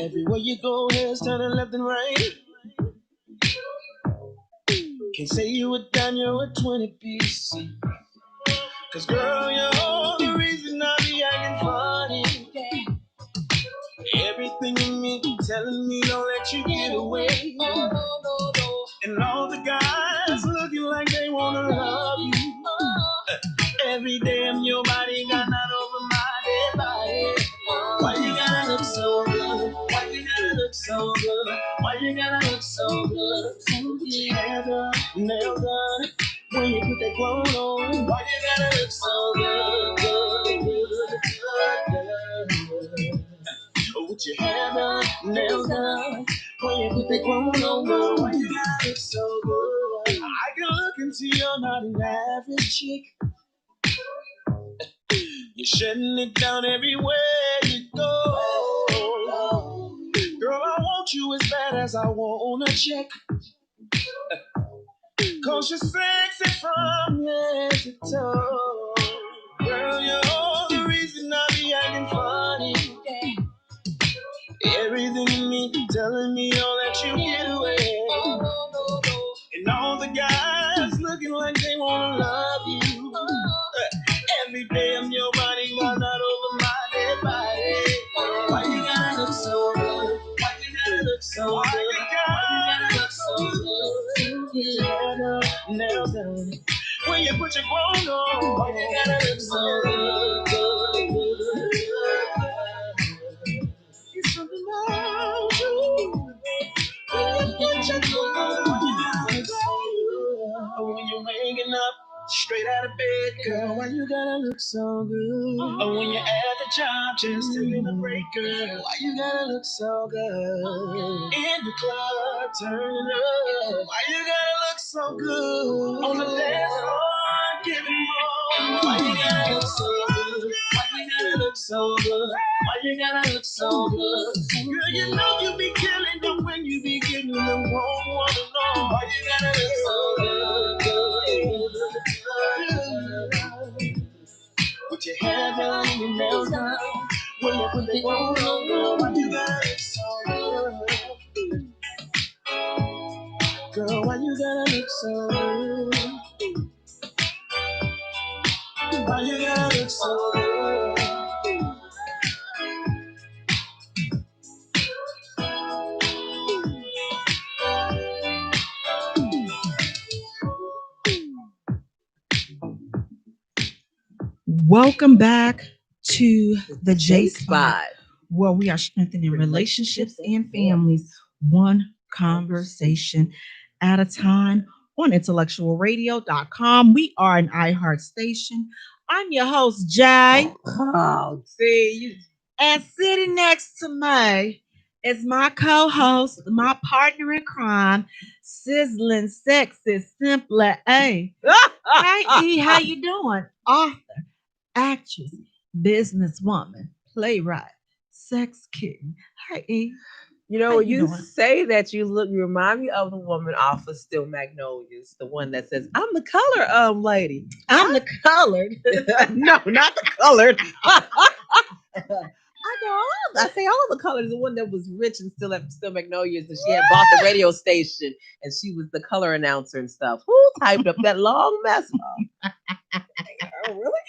Everywhere you go, heads turning left and right. Can't say you were down, you're a 20-piece. Cause girl, you're the reason I be acting funny. Yeah. Everything in me telling me don't let you get away. No. And all the guys looking like they wanna love you. Every day I'm your body got not over my dead body. Why you gotta look so good? Why you gotta look so good? Why you gotta look so good? Hair done, nails done. When you put that clothes on, why you gotta look so good, good? With your hair done, nails done. When you put that clothes on, girl, why you gotta look so good? I can look into you're not an average chick. You're shutting it down everywhere you go. Girl, I want you as bad as I want a check. Cause you're sexy from head to toe. Girl, you're Everything in me telling me all that you get away. And all the guys looking like they wanna love you. Every day I'm your body, but not over my dead body. Why you gotta look so good? Why you gotta look so good? Why you gotta look so good? Nails down. When you put your clothes on, why you gotta look so good? It's something about you. When you're waking up straight out of bed, girl, why you gotta look so good? Or when you're at the job just taking a break, girl, why you gotta look so good? In the club, turning up, why you gotta look so good? On the dance floor, giving more, why you gotta look so good? Why you gotta look so good? Why you gotta look so good? Girl, you know you be killing them when you be getting them wrong one alone. Why you gotta look so good? Put your hair down and your nails down. When you put the clothes on, why you gotta look so good? Girl, why you gotta look so good? Why you gotta look so good? Welcome back to the J Spot, where we are strengthening relationships and families one conversation at a time on IntellectualRadio.com. We are an iHeart station. I'm your host, Jay. Oh, see you. And sitting next to me is my co-host, my partner in crime, sizzling, sexy, simply A. Hey E, how you doing? Author, actress, businesswoman, playwright, sex kitten. Hey E. You know, How when you you doing? say that, you remind me of the woman off of Still Magnolias, the one that says, "I'm the color lady." I'm the colored. No, not the colored. I know. I say all the colors. The one that was rich and still Magnolias, and she had bought the radio station, and she was the color announcer and stuff. Who typed up that long mess? Oh, really?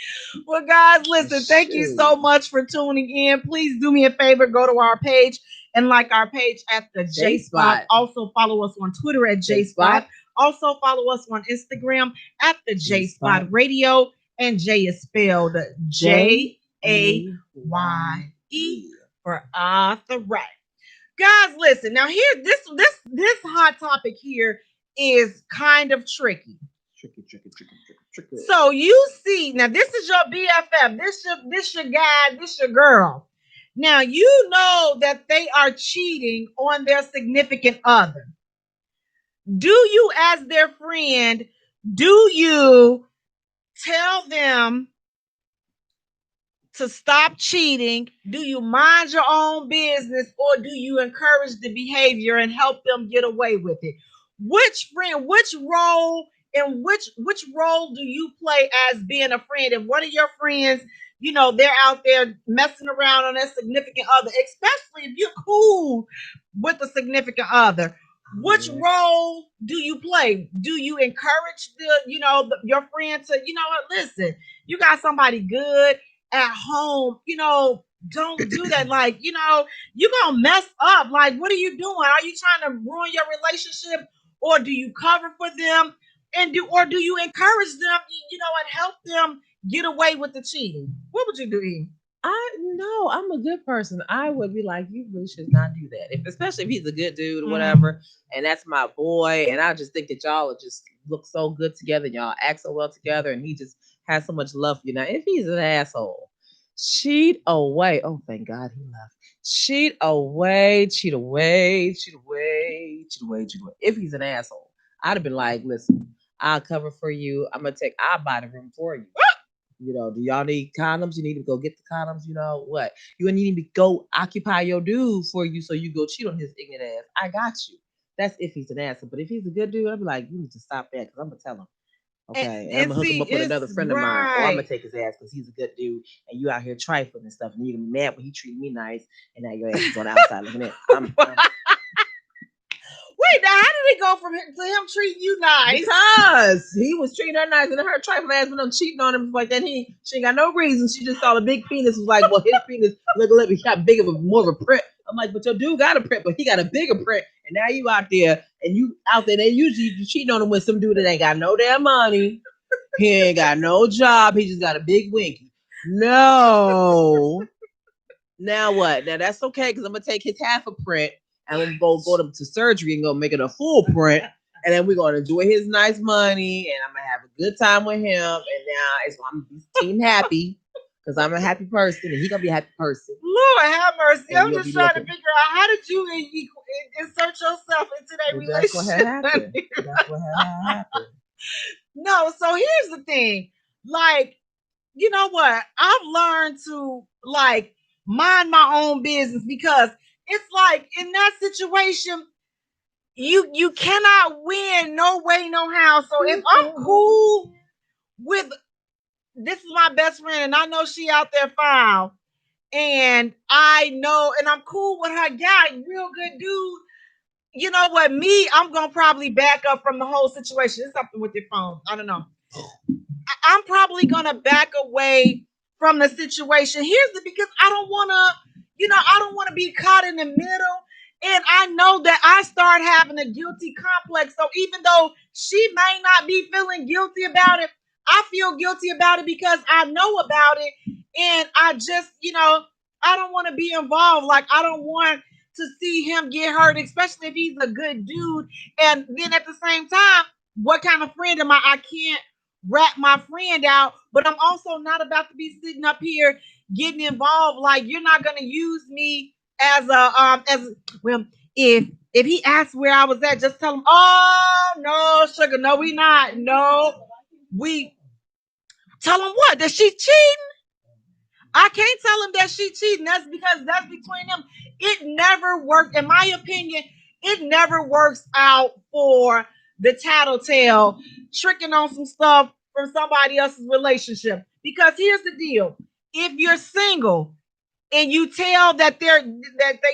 Well, guys, listen, thank you so much for tuning in. Please do me a favor, go to our page and like our page at the J Spot. Also follow us on Twitter at J Spot. Also follow us on Instagram at the J Spot Radio. And Jay is spelled Jaye for Arthur Right. Guys, listen. Now here, this hot topic here is kind of tricky. Tricky. So you see, now this is your BFF. This your guy. This your girl. Now you know that they are cheating on their significant other. Do you, as their friend, do you tell them to stop cheating? Do you mind your own business, or do you encourage the behavior and help them get away with it? Which friend, which role, and which role do you play as being a friend? If one of your friends, they're out there messing around on their significant other, especially if you're cool with a significant other, which role do you play? Do you encourage your friend to, what, listen, you got somebody good at home, don't do that. Like, you're gonna mess up. Like, what are you doing? Are you trying to ruin your relationship, or do you cover for them or do you encourage them, and help them get away with the cheating? What would you do, E? I know I'm a good person. I would be like, you really should not do that. Especially if he's a good dude or whatever, and that's my boy, and I just think that y'all would just look so good together, y'all act so well together, and he just has so much love for you. Now, if he's an asshole, cheat away. Oh, thank God he left. Cheat away, cheat away, cheat away, cheat away, cheat away. If he's an asshole, I'd have been like, listen, I'll cover for you. I'll buy the room for you. Do y'all need condoms? You need to go get the condoms. You know what? You need to go occupy your dude for you, so you go cheat on his ignorant ass. I got you. That's if he's an asshole. But if he's a good dude, I'd be like, you need to stop that, because I'm gonna tell him. Okay, and I'm And gonna hook him see, up with it's another friend of mine, or I'm gonna right. take his ass because he's a good dude, and you out here trifling and stuff, and you're gonna be mad when he treated me nice, and now your ass is on the outside looking in. Wait, now how did it go from him to him treating you nice? Because he was treating her nice, and her trifling ass when I'm cheating on him like that. She ain't got no reason. She just saw the big penis. Was like, well, his penis look, he got big of a more of a print. I'm like, but your dude got a print, but he got a bigger print. And now you out there, and you out there. They usually you cheating on him with some dude that ain't got no damn money. He ain't got no job. He just got a big winky. No. Now what? Now that's okay because I'm gonna take his half a print and I'm gonna go to surgery and go make it a full print. And then we're gonna enjoy his nice money and I'm gonna have a good time with him. And now I'm team happy because I'm a happy person and he's gonna be a happy person. Lord have mercy. And I'm just trying to figure out how did you insert yourself into that relationship? That's what had happened. That's what had happened. No, so here's the thing. Like, you know what? I've learned to like mind my own business because it's like in that situation, you cannot win no way, no how. So if I'm cool with this is my best friend and I know she out there fine and I know and I'm cool with her guy, real good dude. You know what? I'm gonna probably back up from the whole situation. It's something with your phone. I don't know. I'm probably gonna back away from the situation. Because I don't wanna be caught in the middle. And I know that I start having a guilty complex. So even though she may not be feeling guilty about it, I feel guilty about it because I know about it. And I just, I don't want to be involved. Like I don't want to see him get hurt, especially if he's a good dude. And then at the same time, what kind of friend am I? I can't rat my friend out, but I'm also not about to be sitting up here getting involved. Like you're not gonna use me as well. If he asks where I was at, just tell him, oh no, sugar, no, we not. No, we tell him what? That she cheating? I can't tell him that she cheating. That's because that's between them. It never worked, in my opinion, it never works out for the tattletale tricking on some stuff from somebody else's relationship. Because here's the deal. If you're single and you tell that they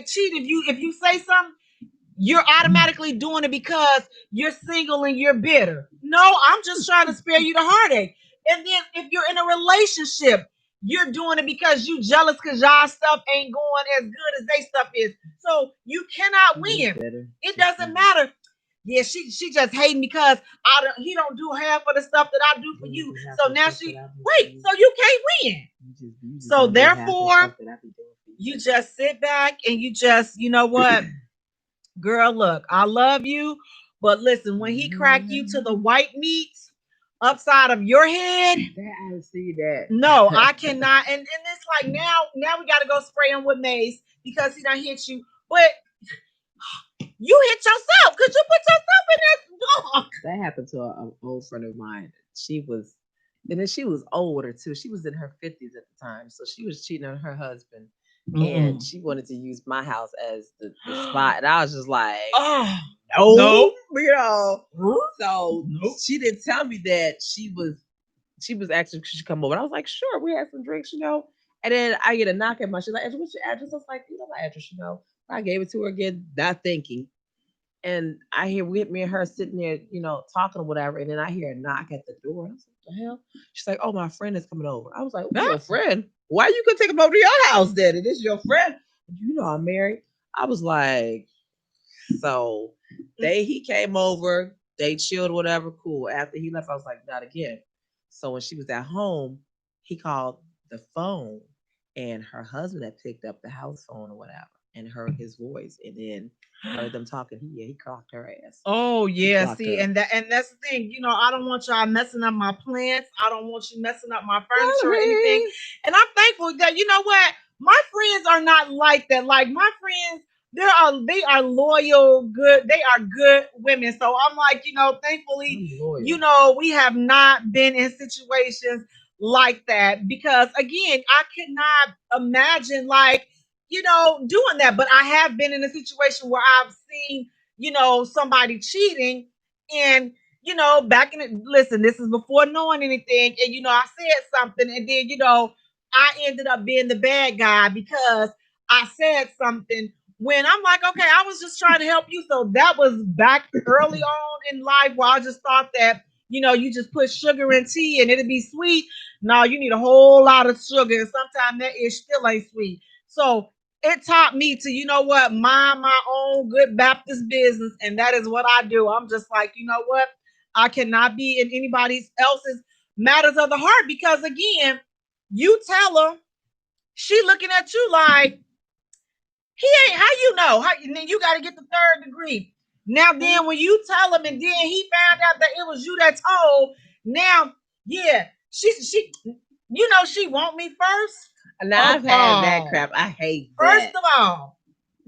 cheat, if you say something, you're automatically doing it because you're single and you're bitter. No, I'm just trying to spare you the heartache. And then if you're in a relationship, you're doing it because you jealous because y'all stuff ain't going as good as they stuff is. So you cannot win. It doesn't matter. Yeah, she just hating because he don't do half of the stuff that I do for you. So now so you can't win. So therefore, you just sit back and you just, you know what? Girl, look, I love you, but listen, when he crack you to the white meat upside of your head, I see that. No, I cannot. And it's like now we got to go spray him with mace because he done hit you. But you hit yourself because you put yourself in that dog. That happened to an old friend of mine. She was older too. She was in her 50s at the time, so she was cheating on her husband. And she wanted to use my house as the spot. And I was just like, no. So she didn't tell me that she was actually she come over. And I was like, sure, we had some drinks, And then I get a knock at my, she's like, what's your address? I was like, you know my address, I gave it to her again, not thinking. And I hear me and her sitting there, talking or whatever. And then I hear a knock at the door. I was like, what the hell? She's like, oh, my friend is coming over. I was like, your friend? Why you could take him over to your house then? It is your friend. I'm married. I was like, so he came over, they chilled, whatever, cool. After he left, I was like, not again. So when she was at home, he called the phone and her husband had picked up the house phone or whatever and heard his voice and then heard them talking. He clocked her ass. Oh yeah, see, and that's the thing. I don't want y'all messing up my plants. I don't want you messing up my furniture or anything. And I'm thankful that my friends are not like that. Like my friends, they are loyal, good. They are good women. So I'm like, thankfully, we have not been in situations like that because again, I could not imagine doing that. But I have been in a situation where I've seen somebody cheating and back in the, listen, this is before knowing anything. And, I said something. And then, I ended up being the bad guy because I said something when I'm like, okay, I was just trying to help you. So that was back early on in life where I just thought that, you just put sugar in tea and it'd be sweet. No, you need a whole lot of sugar. And sometimes that is still ain't sweet. So it taught me to, mind my own good Baptist business. And that is what I do. I'm just like, you know what? I cannot be in anybody else's matters of the heart because, again, you tell her, she looking at you like, he ain't, how you know? And then you got to get the third degree. Now, then when you tell him and then he found out that it was you that told, now, yeah, she she want me first. Now I've had that crap. I hate that. First of all,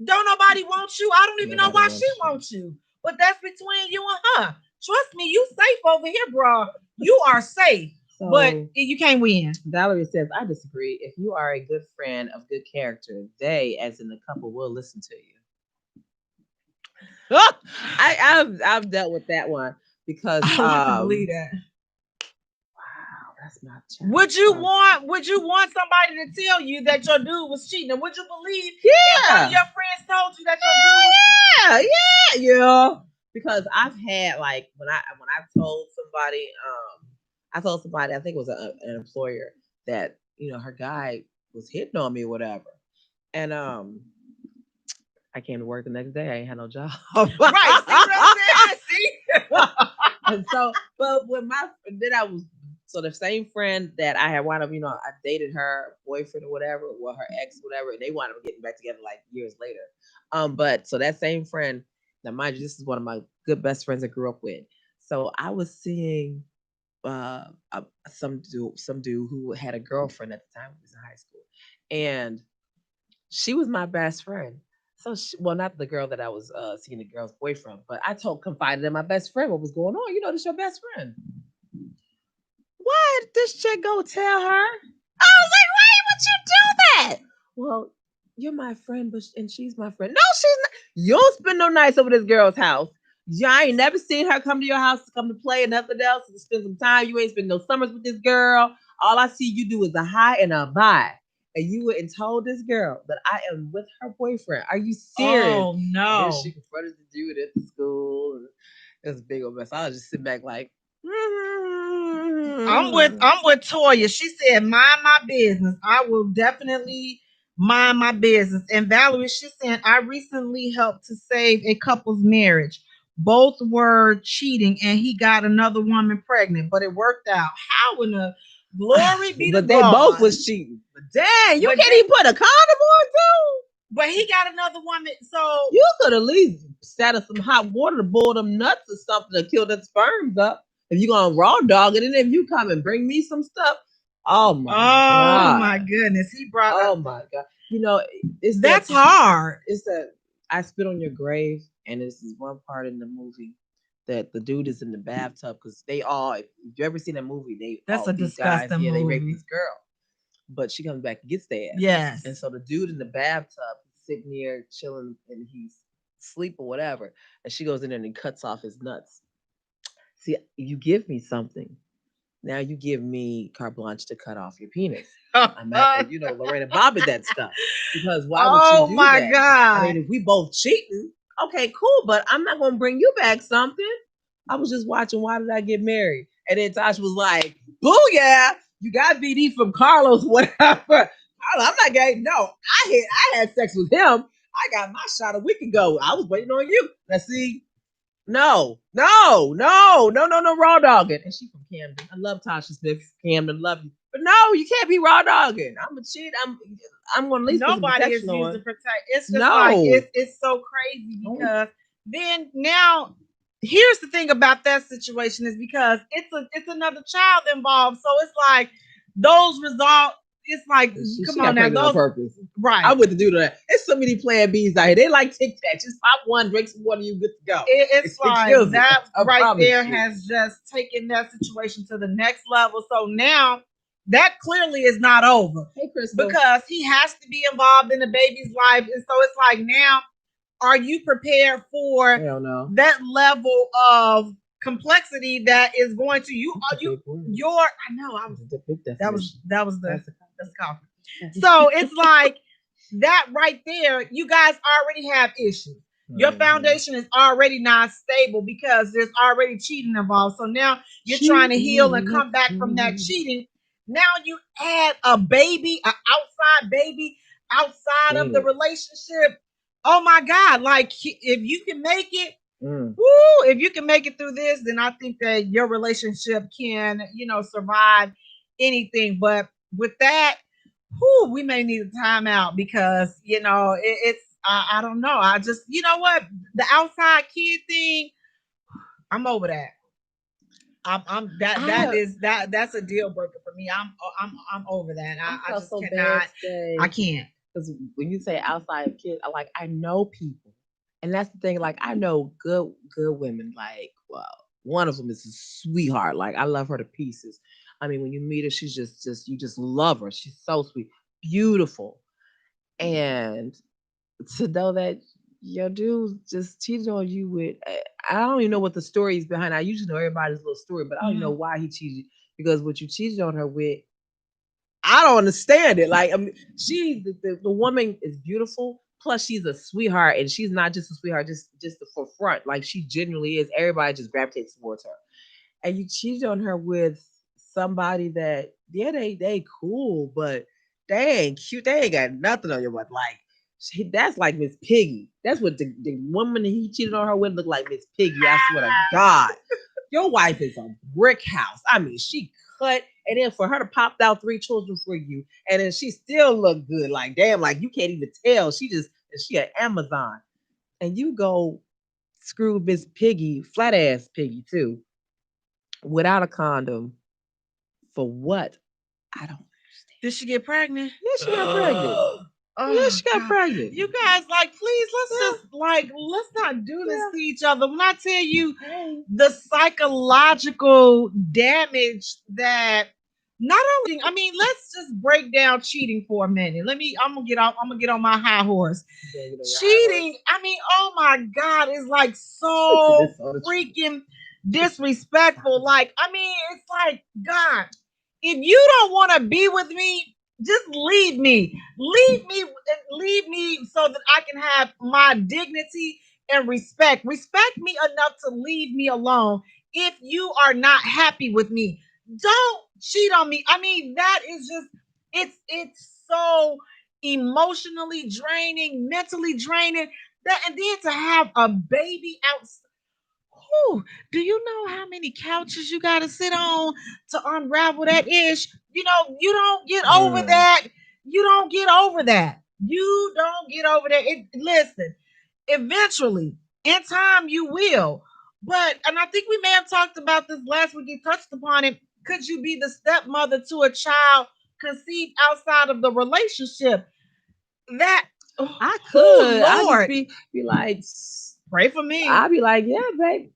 don't nobody want you. I don't even know why she wants you. But that's between you and her. Trust me, you safe over here, bro. You are safe. So, but you can't win. Valerie says, I disagree. If you are a good friend of good character, they, as in the couple, will listen to you. I've dealt with that one because I believe that. Wow, that's not true. Would you want somebody to tell you that your dude was cheating? And would you believe if one of your friends told you that your dude was Yeah. Because I've had when I told somebody I think it was an employer that her guy was hitting on me or whatever, and I came to work the next day. I ain't had no job. Right? See what I'm saying? See? And so, but when the same friend that I had wound up, I dated her boyfriend or whatever, or her ex, whatever, and they wound up getting back together years later. But so that same friend, now mind you, this is one of my good best friends I grew up with. So I was seeing some dude who had a girlfriend at the time. He was in high school, and she was my best friend. So not the girl that I was seeing the girl's boyfriend, but I confided in my best friend what was going on. This your best friend. Why did this chick go tell her? I was like, why would you do that? Well, you're my friend, and she's my friend. No, she's not. You don't spend no nights over this girl's house. I ain't never seen her come to your house to come to play and nothing else to spend some time. You ain't spend no summers with this girl. All I see you do is a high and a bye. And you went and told this girl that I am with her boyfriend. Are you serious? Oh, no. And she confronted the dude at the school. It was a big old mess. I was just sitting back like, I'm with Toya. She said, mind my business. I will definitely mind my business. And Valerie, she's saying, I recently helped to save a couple's marriage. Both were cheating and he got another woman pregnant, but it worked out. How in the glory be to God. But they both was cheating. But dang, you can't even put a condom on too. But he got another woman, so you could at least sat some hot water to boil them nuts or something to kill the sperms up. If you're gonna raw dog it, and if you come and bring me some stuff, oh my goodness, he brought. Oh my God, that's hard. It's that I spit on your grave, and this is one part in the movie that the dude is in the bathtub because if you ever seen that movie, that's a disgusting movie. They rape this girl, but she comes back and gets their ass. Yes, and so the dude in the bathtub sitting there chilling, and he's asleep or whatever, and she goes in there and he cuts off his nuts. See, you give me something. Now you give me carte blanche to cut off your penis. I'm after, Lorena Bobby that stuff. Because why would you do that? Oh my God. I mean, if we both cheating, okay, cool, but I'm not going to bring you back something. I was just watching Why Did I Get Married? And then Tasha was like, booyah, you got VD from Carlos, whatever. I'm not gay. No, I had sex with him. I got my shot a week ago. I was waiting on you. Let's see. No, raw dogging. And she from Camden. I love Tasha Smith from Camden. Love you. But no, you can't be raw dogging. I'm a cheat. I'm going to leave. Nobody is used to protect. It's just it's so crazy because then now here's the thing about that situation is because it's another child involved. So it's like those results. It's like, come on now, those purpose. Right. I wouldn't do that. There's so many plan Bs out here. They like Tic Tac. Just pop one, drink some water, you good to go. It's like that right there has just taken that situation to the next level. So now that clearly is not over. Hey, Crystal. Because he has to be involved in the baby's life. And so it's like, now, are you prepared for that level of complexity that is going to that's the coffee. So it's like that right there, you guys already have issues. Your foundation is already not stable because there's already cheating involved. So now you're trying to heal and come back from that cheating. Now you add a baby, an outside baby outside of the relationship. Oh my God. Like if you can make it, if you can make it through this, then I think that your relationship can, survive anything. But with that, we may need a timeout because it's I don't know. I just what, the outside kid thing, I'm over that. I'm that's a deal breaker for me. I'm over that. I just so cannot. I can't. Because when you say outside kids, I know people, and that's the thing. Like I know good women. Like one of them is a sweetheart. Like I love her to pieces. I mean, when you meet her, she's just you just love her. She's so sweet, beautiful, and to know that your dude just cheated on you with, I don't even know what the story is behind. I usually know everybody's little story, but I don't even know why he cheated, because what you cheated on her with, I don't understand it. Like, I mean, the woman is beautiful. Plus, she's a sweetheart, and she's not just a sweetheart, just the forefront. Like, she genuinely is. Everybody just gravitates towards her. And you cheated on her with somebody that, yeah, they cool, but they ain't cute. They ain't got nothing on your butt. Like, that's like Miss Piggy. That's what the woman that he cheated on her with looked like, Miss Piggy. I swear to God. Your wife is a brick house. I mean, she cut, and then for her to pop out 3 children for you, and then she still look good. Like, damn, like you can't even tell. She an Amazon. And you go screw Miss Piggy, flat ass Piggy too, without a condom. For what? I don't understand. Did she get pregnant? Yeah, she got pregnant. Yeah, she got pregnant. You guys, please, let's not do this to each other. When I tell you the psychological damage that not only, I mean, let's just break down cheating for a minute. I'm gonna get on my high horse. Cheating, I mean, oh my God, it's like so freaking disrespectful. Like, I mean, it's like, God, if you don't want to be with me, just leave me so that I can have my dignity and respect me enough to leave me alone. If you are not happy with me, don't cheat on me. I mean, that is just, it's so emotionally draining, mentally draining, that, and then to have a baby outside. Do you know how many couches you got to sit on to unravel that ish? You don't get over that. You don't get over that. You don't get over that. Listen, eventually, in time, you will. But, and I think we may have talked about this last week, you touched upon it. Could you be the stepmother to a child conceived outside of the relationship? That, I could. Lord. I just be like, pray for me. I'll be like, yeah, babe.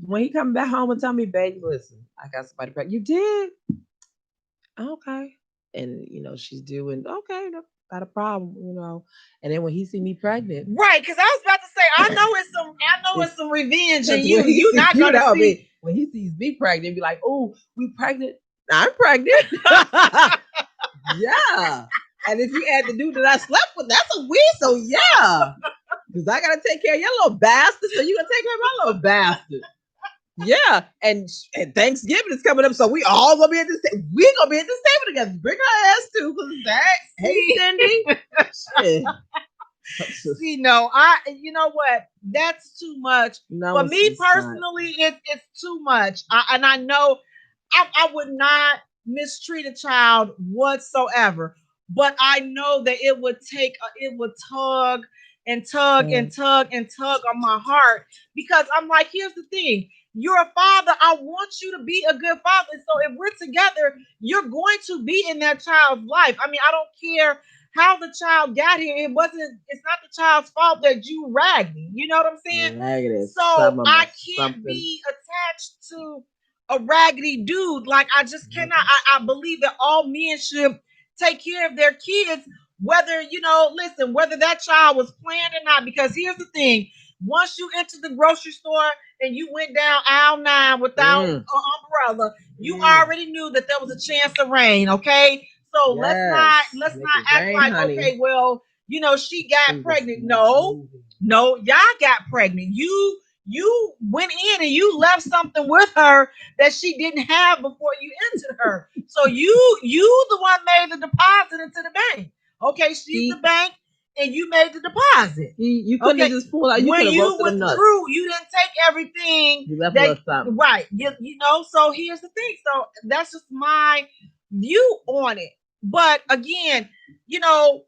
When he come back home and tell me, babe, listen, I got somebody pregnant. You did? Okay. And, she's doing, okay, not a problem, And then when he see me pregnant. Right, because I was about to say, I know it's some revenge and you not going to see. When he sees me pregnant, be like, oh, we pregnant. I'm pregnant. Yeah. And if you add the dude that I slept with, that's a weird. So yeah. Because I gotta take care of your little bastard, so you gotta take care of my little bastard. Yeah, and Thanksgiving is coming up, so we all gonna be at this. We're gonna be at this table together. Bring her ass too, because that. Hey, Cindy. See, no, you know what? That's too much. No, for me personally, it's too much. And I know I would not mistreat a child whatsoever, but I know that it would tug and tug and tug and tug on my heart, because I'm like, here's the thing. You're a father. I want you to be a good father. So if we're together, you're going to be in that child's life. I mean, I don't care how the child got here. It's not the child's fault that you raggedy. You know what I'm saying? Raggedy. So I can't be attached to a raggedy dude. Like, I just cannot. I believe that all men should take care of their kids, whether, whether that child was planned or not. Because here's the thing. Once you enter the grocery store and you went down aisle 9 without an umbrella, you already knew that there was a chance of rain. Okay, so let's not act rain, like honey. okay, well, she got pregnant. No, y'all got pregnant. You went in and you left something with her that she didn't have before you entered her. So you the one made the deposit into the bank. Okay, she's the bank and you made the deposit. You couldn't have just pulled out. When you withdrew, you didn't take everything. You left a little something. Right. So here's the thing. So that's just my view on it. But again,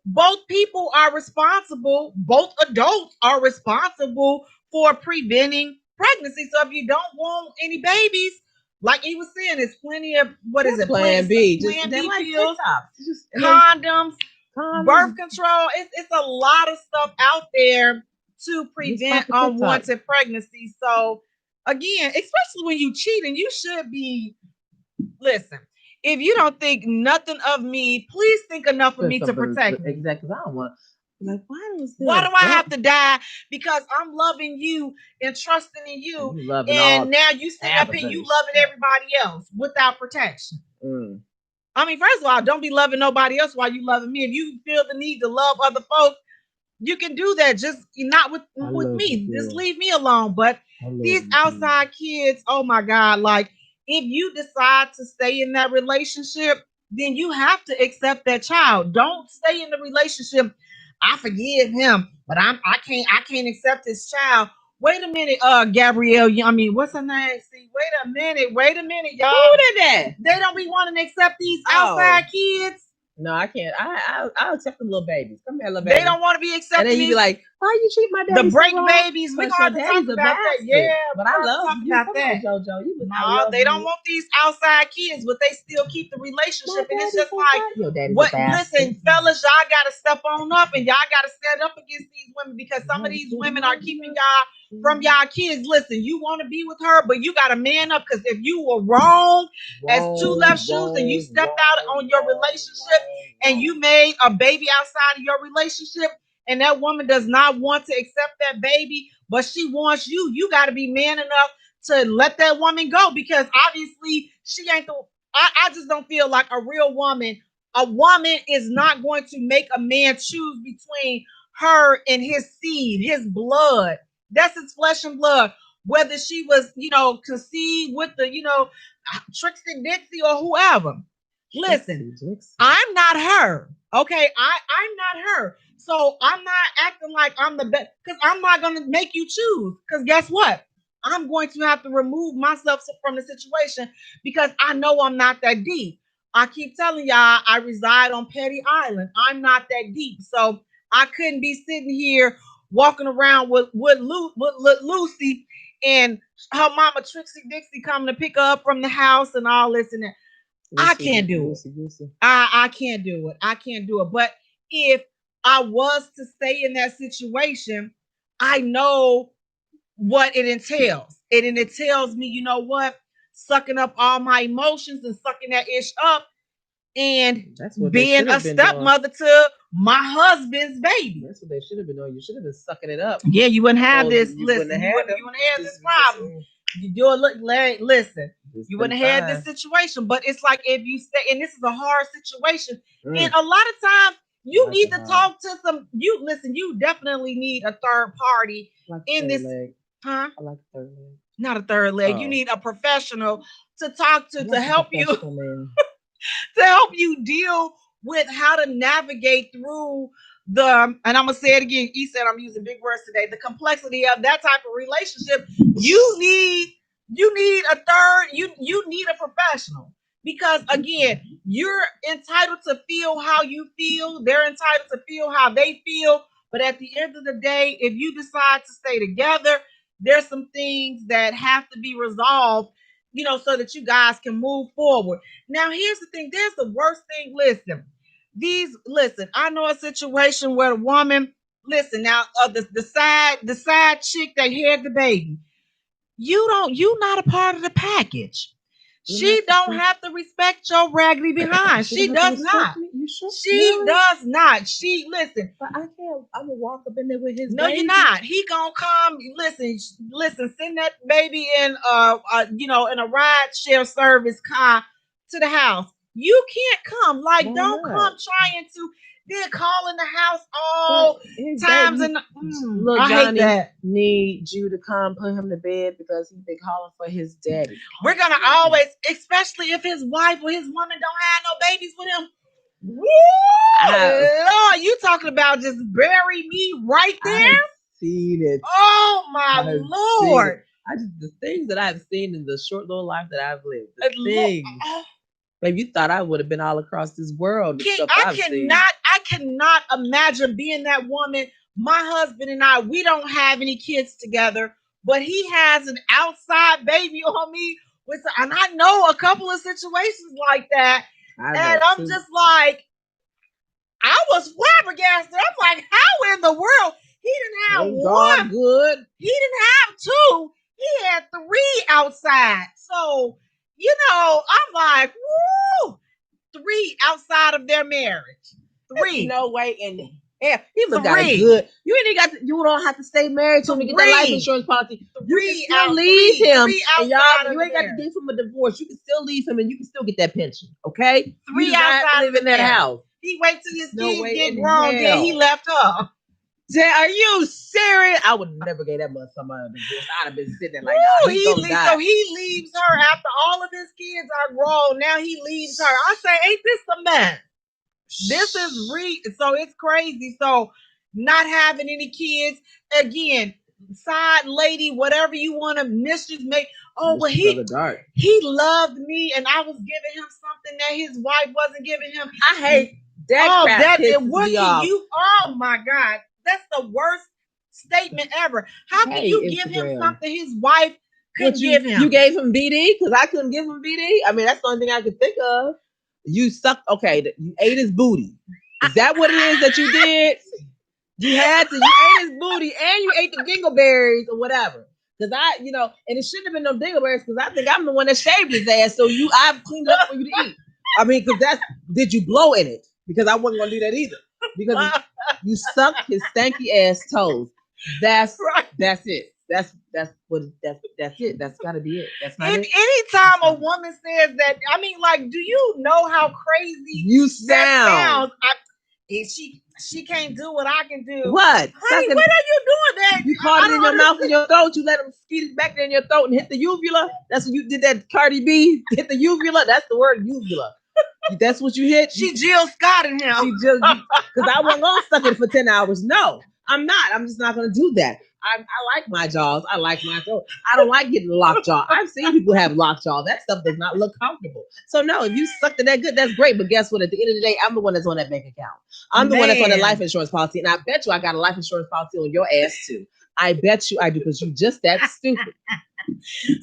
both people are responsible. Both adults are responsible for preventing pregnancy. So if you don't want any babies, like he was saying, there's plenty of Plan B pills, condoms, birth control. It's a lot of stuff out there to prevent unwanted pregnancy. So again, especially when you cheating, you should be. Listen, if you don't think nothing of me, please think enough of me to protect me. Exactly. I don't want. Like, why do I have to die? Because I'm loving you and trusting in you, and now you sit up and you loving everybody else without protection. I mean, first of all, don't be loving nobody else while you loving me. If you feel the need to love other folks, you can do that. Just not with me. Just leave me alone. But these outside kids, oh my God, like if you decide to stay in that relationship, then you have to accept that child. Don't stay in the relationship. I forgive him, but I can't accept this child. Wait a minute, Gabrielle. I mean, what's her name? See, wait a minute, y'all. Who did that? They don't be wanting to accept these outside kids. No, I can't. I'll accept the little babies. Come here, little baby. They don't want to be accepted. And then you be like, why you treat my daddy the break so babies? We gonna have to talk about that. Yeah, but I love you. About that. JoJo. No, they don't want these outside kids, but they still keep the relationship. And it's just like, what? Listen, fellas, y'all gotta step on up and y'all gotta stand up against these women because some of these women are keeping y'all from y'all kids. Listen, you want to be with her, but you gotta man up because if you were wrong as two left shoes and you stepped out on your relationship and you made a baby outside of your relationship, and that woman does not want to accept that baby, but she wants you, you got to be man enough to let that woman go because obviously she ain't the. I just don't feel like a real woman. A woman is not going to make a man choose between her and his seed, his blood. That's his flesh and blood. Whether she was, conceived with the, Trixie Dixie or whoever. Listen, I'm not her. Okay, I'm not her. So I'm not acting like I'm the best because I'm not going to make you choose. Because guess what? I'm going to have to remove myself from the situation because I know I'm not that deep. I keep telling y'all I reside on Petty Island. I'm not that deep. So I couldn't be sitting here walking around with Lucy and her mama Trixie Dixie coming to pick her up from the house and all this and that. I can't do it. I can't do it. I can't do it. But if I was to stay in that situation, I know what it entails. It entails me, you know what? Sucking up all my emotions and sucking that ish up and being a stepmother to my husband's baby. That's what they should have been doing. You should have been sucking it up. Yeah, you wouldn't have this. Listen, you wouldn't have this problem. You do it. Look, Larry, listen. You wouldn't have this situation. But it's like if you stay, and this is a hard situation. And a lot of times you need to talk to some. You definitely need a third party in this. Huh? I like third leg. Not a third leg. You need a professional to talk to help you. To help you deal with how to navigate through and I'm gonna say it again. He said I'm using big words today. The complexity of that type of relationship. You need a third. You need a professional because again, you're entitled to feel how you feel. They're entitled to feel how they feel. But at the end of the day, if you decide to stay together, there's some things that have to be resolved. So that you guys can move forward. Now, here's the thing. There's the worst thing. Listen, I know a situation where a woman, the side chick that had the baby, you're not a part of the package. She don't have to respect your raggedy behind. She does not. You sure? She does not. She listen. But I can't. I'm gonna walk up in there with his. No, baby. you're not. He gonna come. Listen. Send that baby in, in a ride share service car to the house. You can't come. Like, Why don't not? come trying to. Then call in the house all times and Look, I hate Johnny that. Need you to come put him to bed because he's been calling for his daddy. We're gonna always, especially if his wife or his woman don't have no babies with him. Woo! Lord, you talking about just bury me right there? I've seen it. Oh my Lord! The things that I've seen in the short little life that I've lived. The things. Baby, you thought I would have been all across this world. I cannot imagine being that woman. My husband and I, we don't have any kids together, but he has an outside baby on me. And I know a couple of situations like that. And I'm just like, I was flabbergasted. I'm like, how in the world? He didn't have one. Good. He didn't have two. He had three outside. So, I'm like, woo! Three outside of their marriage. Three. No way in hell. He look good. You don't have to stay married to him to get that life insurance policy. You can still leave him. And y'all, you ain't got to give him a divorce. You can still leave him and you can still get that pension. Okay? Three outside live in that house. He wait till his kids get grown, then he left her. Jay, are you serious? I would never get that much somebody a divorce. I'd have been sitting there like, so he leaves her after all of his kids are grown. Now he leaves her. I say, ain't this a mess? This is so it's crazy. So not having any kids again, side lady, whatever you want to mistress make. Oh, well, he loved me, and I was giving him something that his wife wasn't giving him. I hate that. Oh my God. That's the worst statement ever. How can you give him something his wife couldn't give him? You gave him BD because I couldn't give him BD. I mean, that's the only thing I could think of. You sucked. Okay, you ate his booty. Is that what it is that you did? You ate his booty and you ate the dingleberries or whatever. Because and it shouldn't have been no dingleberries because I think I'm the one that shaved his ass. So I've cleaned up for you to eat. I mean, because did you blow in it? Because I wasn't gonna do that either. Because you sucked his stanky ass toes. That's right. That's it. That's it. That's gotta be it. That's not it. Anytime a woman says that, I mean, like, do you know how crazy you sound? She can't do what I can do. What? Honey, when are you doing that? You caught it in your mouth and your throat. You let him skeet it back there in your throat and hit the uvula. That's what you did. That Cardi B hit the uvula. That's the word, uvula. That's what you hit. She Jill Scott in him. Because I wasn't gonna suck it for 10 hours. No, I'm not. I'm just not gonna do that. I like my jaws. I like my throat. I don't like getting locked jaw. I've seen people have locked jaw. That stuff does not look comfortable. So no, if you sucked it that good, that's great. But guess what? At the end of the day, I'm the one that's on that bank account. I'm the one that's on the life insurance policy. And I bet you I got a life insurance policy on your ass too. I bet you I do because you just that stupid.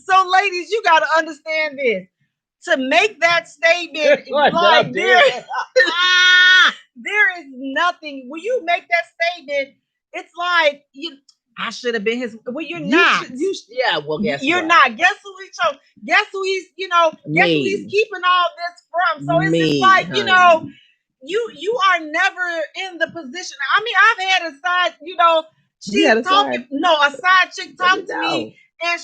So ladies, you got to understand this. To make that statement, like there is nothing. When you make that statement, it's like I should have been his. Well, you're not. Guess you're not. Guess who he chose? Guess who he's. Guess who he's keeping all this from. So it's just like you are never in the position. I mean, I've had a side. A side chick talk to me, and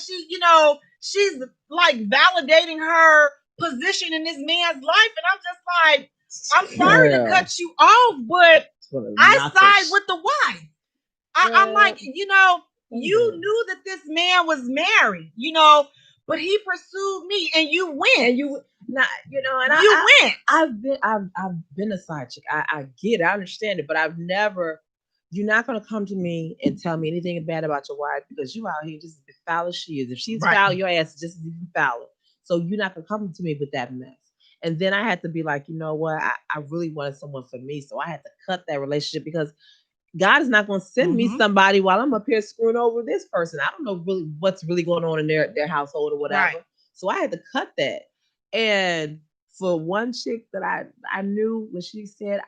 she's like validating her position in this man's life, and I'm just like, I'm sorry to cut you off, but I side with the wife. I'm like, you knew that this man was married, but he pursued me, and you went. I've been a side chick. I get it. I understand it, but I've never. You're not going to come to me and tell me anything bad about your wife because you out here just as foul as she is. If she's foul, your ass is just as even fouler. So you're not going to come to me with that mess. And then I had to be like, you know what? I really wanted someone for me. So I had to cut that relationship because God is not going to send me somebody while I'm up here screwing over this person. I don't know really what's really going on in their household or whatever. Right. So I had to cut that. And for one chick that I knew when she said,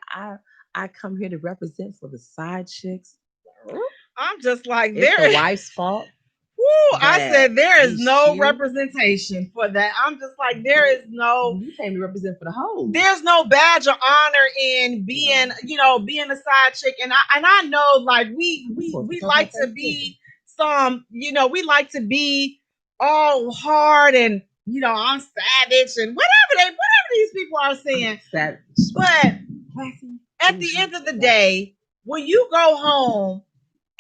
I come here to represent for the side chicks. I'm just like, it's the wife's fault. Woo! I said there is no representation for that. I'm just like, there is no. You can't be represented for the whole. There's no badge of honor in being, being a side chick. And I know, like, we like to be we like to be all hard and I'm savage and whatever these people are saying. But at the end of the day, when you go home,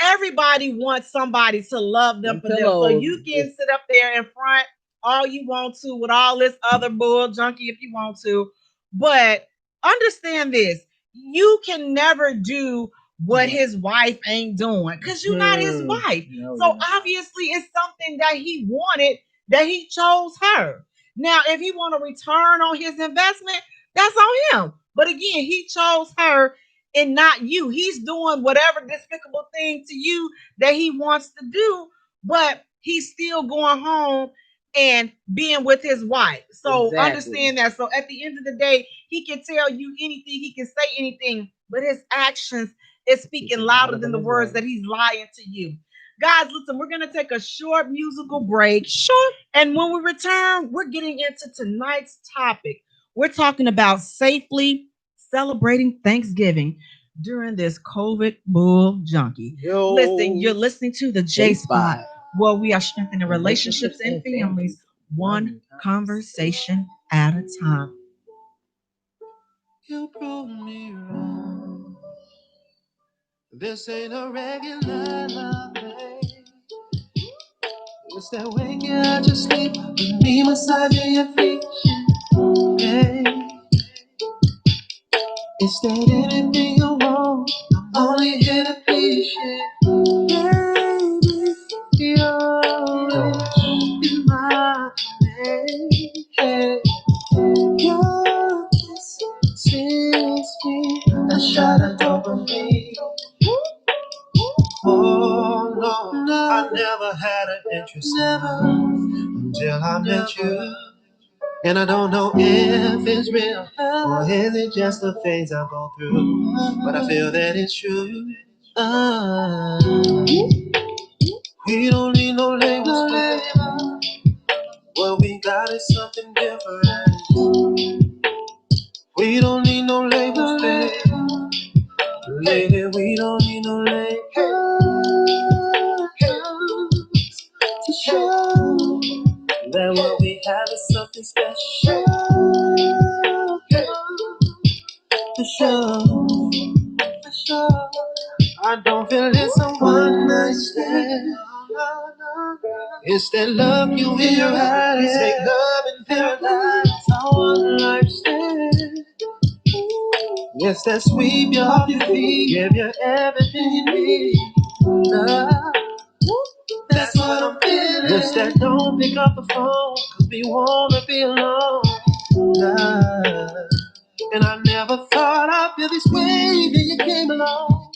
everybody wants somebody to love them for them. So you can sit up there in front all you want to with all this other bull junkie if you want to. But understand this, you can never do what his wife ain't doing because you're not his wife. So obviously it's something that he wanted, that he chose her. Now, if he want to return on his investment, that's on him. But again, he chose her and not you. He's doing whatever despicable thing to you that he wants to do, but he's still going home and being with his wife. So understand that. So at the end of the day, he can tell you anything, he can say anything, but his actions is speaking louder than the words that he's lying to you. Guys, listen, we're going to take a short musical break. Sure. And when we return, we're getting into tonight's topic. We're talking about safely celebrating Thanksgiving during this COVID bull junkie. Listen, you're listening to the J Spot, where we are strengthening relationships and families, one conversation at a time. You prove me wrong. This ain't a regular love, babe. It's that waking out your sleep, me massaging your feet, babe. It's that anything you want, I'm only here to please you, baby. You're in my name. Your kiss sends me a shot of dopamine. Oh no, I never had an interest until I met you. And I don't know if it's real or is it just the phase I go through, but I feel that it's true. We don't need no labels, baby. What we got is something different. We don't need no labels, baby. Lady, we don't need no labels to show that what we have is something special. To show, I don't feel it's a one night stand. It's that love you in your eyes, make love in paradise. I want life stand. Yes, that sweep you off your feet, give you everything you need. Love, that's what I'm feeling. Yes, that don't pick up the phone, cause we wanna be alone. Love, and I never thought I'd feel this way, then you came along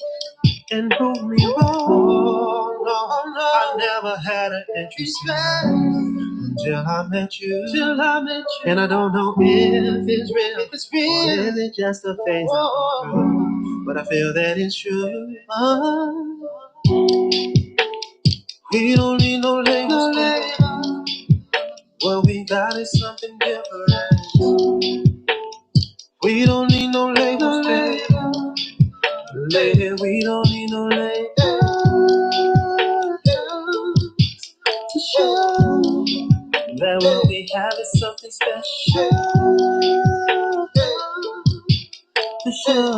and proved me wrong. No, I never had an interest until I met you. And I don't know if it's real, or is it just a phase I'm through, but I feel that it's true. We don't need no labels, baby. What we got is something different. We don't need no labels, baby. Lady, we don't need no labels to show that what we have is something special. To show.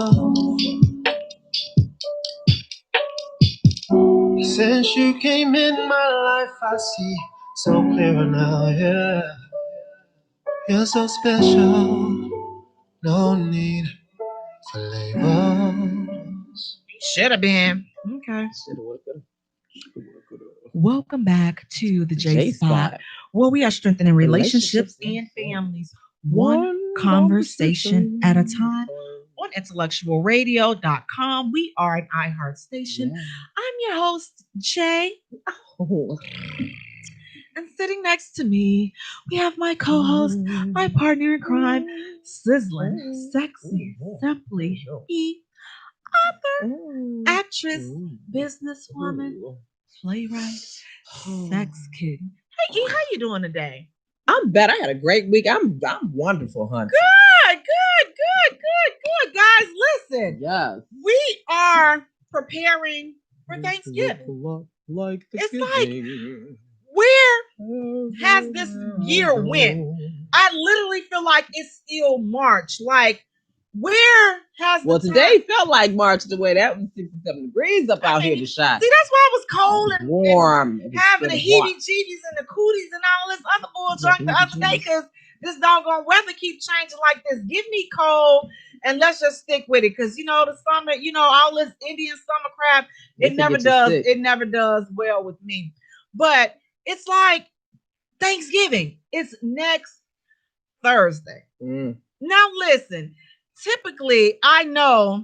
Since you came in my life, I see so clearer now, yeah. You're so special, no need for labels. Should have been. Okay. Welcome back to the J Spot, where we are strengthening relationships and families, one conversation at a time. On IntellectualRadio.com, we are an iHeart station. Yeah. I'm your host, Jay. And sitting next to me, we have my co-host, my partner in crime, sizzling, sexy, simply author, actress, businesswoman, playwright, sex kid. Hey, E, how you doing today? I'm better. I had a great week. I'm wonderful, honey. Good. Guys, listen. Yes. We are preparing for Thanksgiving. Like it's like, where has this year went? I literally feel like it's still March. Like, where has today felt like March the way that was 67 degrees up out here to shot. See, that's why it was cold and warm. And having the heebie-jeebies and the cooties and all this other bullshit the other day because this doggone weather keeps changing like this. Give me cold and let's just stick with it because, the summer, all this Indian summer crap, it never does well with me. But it's like Thanksgiving. It's next Thursday. Now, listen. Typically, I know,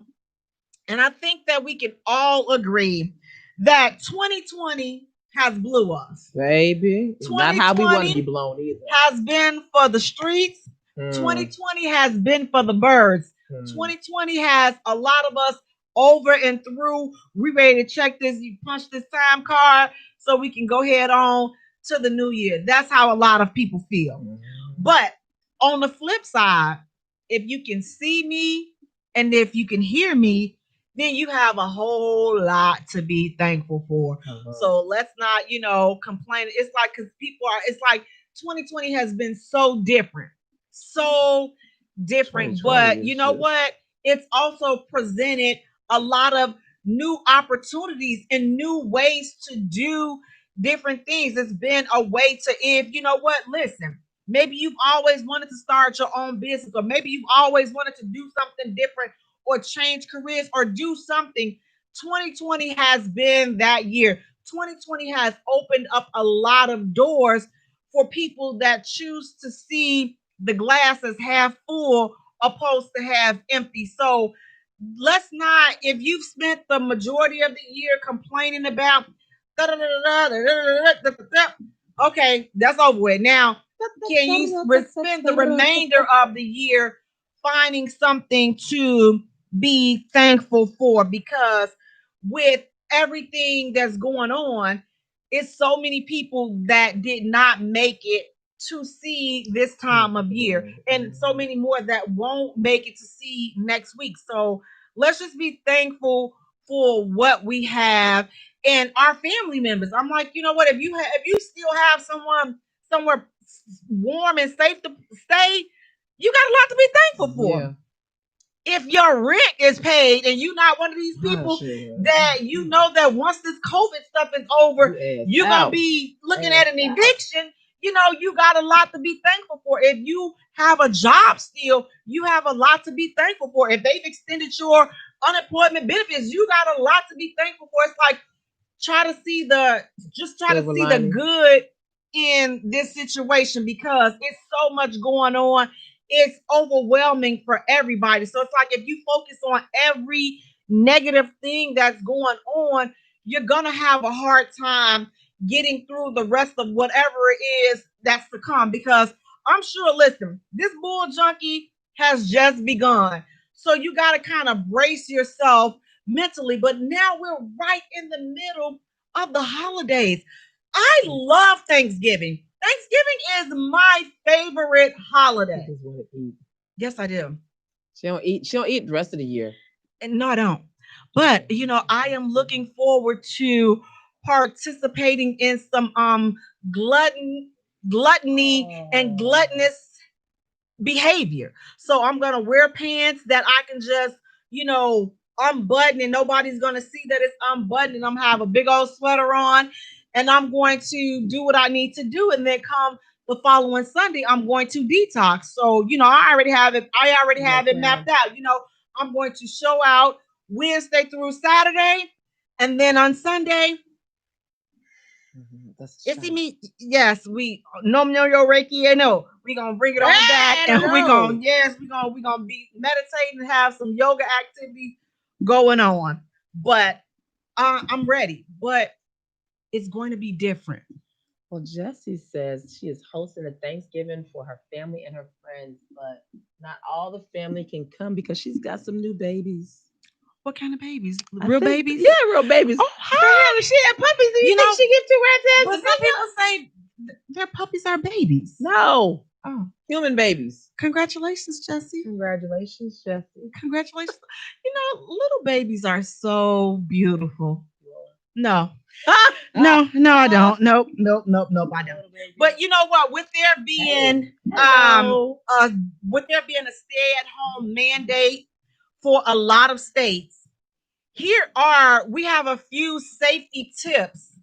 and I think that we can all agree that 2020 has blew us. Baby, not how we want to be blown either. Has been for the streets. 2020 has been for the birds. 2020 has a lot of us over and through. We ready to check this. You punch this time card so we can go head on to the new year. That's how a lot of people feel. But on the flip side, if you can see me and if you can hear me, then you have a whole lot to be thankful for. So let's not, complain. It's like, because it's like 2020 has been so different. But you know what? It's also presented a lot of new opportunities and new ways to do different things. It's been a way to, listen, maybe you've always wanted to start your own business, or maybe you've always wanted to do something different or change careers or do something. 2020 has been that year. 2020 has opened up a lot of doors for people that choose to see the glass as half full opposed to half empty. So let's not, if you've spent the majority of the year complaining about, okay, that's over with. Now, can you spend the remainder of the year finding something to be thankful for? Because with everything that's going on, it's so many people that did not make it to see this time of year, and so many more that won't make it to see next week. So let's just be thankful for what we have and our family members. I'm like, you know what? If you still have someone somewhere warm and safe to stay, you got a lot to be thankful for. Yeah. If your rent is paid and you're not one of these people that that once this COVID stuff is over, you're going to be looking at an eviction, you got a lot to be thankful for. If you have a job still, you have a lot to be thankful for. If they've extended your unemployment benefits, you got a lot to be thankful for. It's like, try to see the good in this situation, because it's so much going on. It's overwhelming for everybody. So it's like, if you focus on every negative thing that's going on, you're going to have a hard time getting through the rest of whatever it is that's to come. Because I'm sure, listen, this bull junkie has just begun. So you got to kind of brace yourself mentally. But now we're right in the middle of the holidays. I love Thanksgiving. Thanksgiving is my favorite holiday. Yes, I do. She don't eat the rest of the year. No, I don't. But I am looking forward to participating in some gluttony and gluttonous behavior. So I'm gonna wear pants that I can just unbutton, and nobody's gonna see that it's unbuttoned. And I'm gonna have a big old sweater on, and I'm going to do what I need to do, and then come the following Sunday, I'm going to detox. So I already have it mapped out. I'm going to show out Wednesday through Saturday, and then on Sunday, it's me. Yes, we no Reiki. No, we gonna bring it on back, and we gonna be meditating and have some yoga activity going on. But I'm ready. But it's going to be different. Well, Jessie says she is hosting a Thanksgiving for her family and her friends, but not all the family can come because she's got some new babies. What kind of babies? Real babies? Yeah, real babies. Oh, hi. She had puppies you think know, she give two rats but eggs? some people say their puppies are babies. No. Oh, Human babies. congratulations, Jesse. Congratulations, Jesse. Congratulations. You know, little babies are so beautiful. No. No, I don't. Nope, I don't. But you know what? With there being Hello. with there being a stay-at-home mandate for a lot of states, we have a few safety tips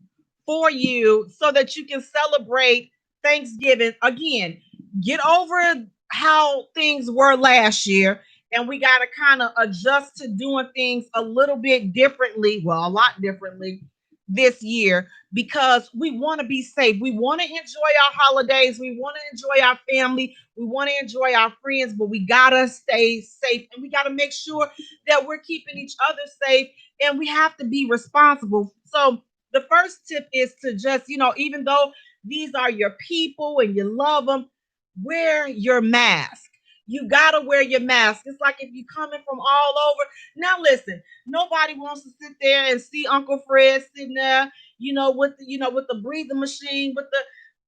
for you so that you can celebrate Thanksgiving. Again, get over how things were last year, and we got to kind of adjust to doing things a little bit differently, well, a lot differently this year because we want to be safe. We want to enjoy our holidays. We want to enjoy our family. We want to enjoy our friends, but we got to stay safe and we got to make sure that we're keeping each other safe and we have to be responsible. So the first tip is to just, even though these are your people and you love them, wear your mask. You gotta wear your mask. It's like if you're coming from all over. Now listen, nobody wants to sit there and see Uncle Fred sitting there, with the breathing machine,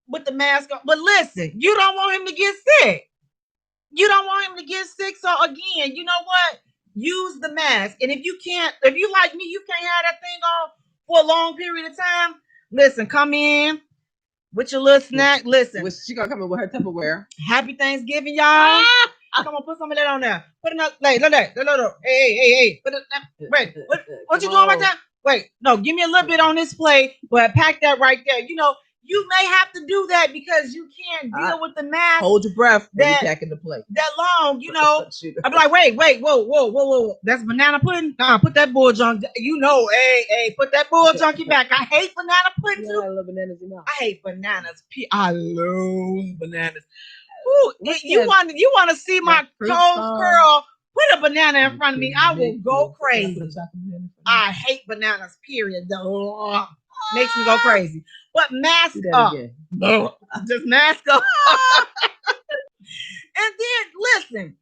with the mask on. But listen, you don't want him to get sick. You don't want him to get sick. So again, you know what? Use the mask. And if you like me, you can't have that thing on for a long period of time. Listen, come in with your little snack. Listen. She gonna come in with her Tupperware. Happy Thanksgiving, y'all. Come on, put some of that on there. Put another. Look. Hey. Wait, what you doing right there? Wait, no, give me a little bit on this plate, but pack that right there. You may have to do that because you can't deal with the mask. Hold your breath when you're packing the plate. That long, I'm like, wait, whoa. That's banana pudding? Nah, put that bull junk. Hey, put that bull junkie back. I hate banana pudding too. I love bananas in mouth. I hate bananas. I love bananas. Ooh, you want to see my toes curl? Put a banana in front of me. I will go crazy. I hate bananas, period. Makes me go crazy. But mask up. Just mask up. And then, listen,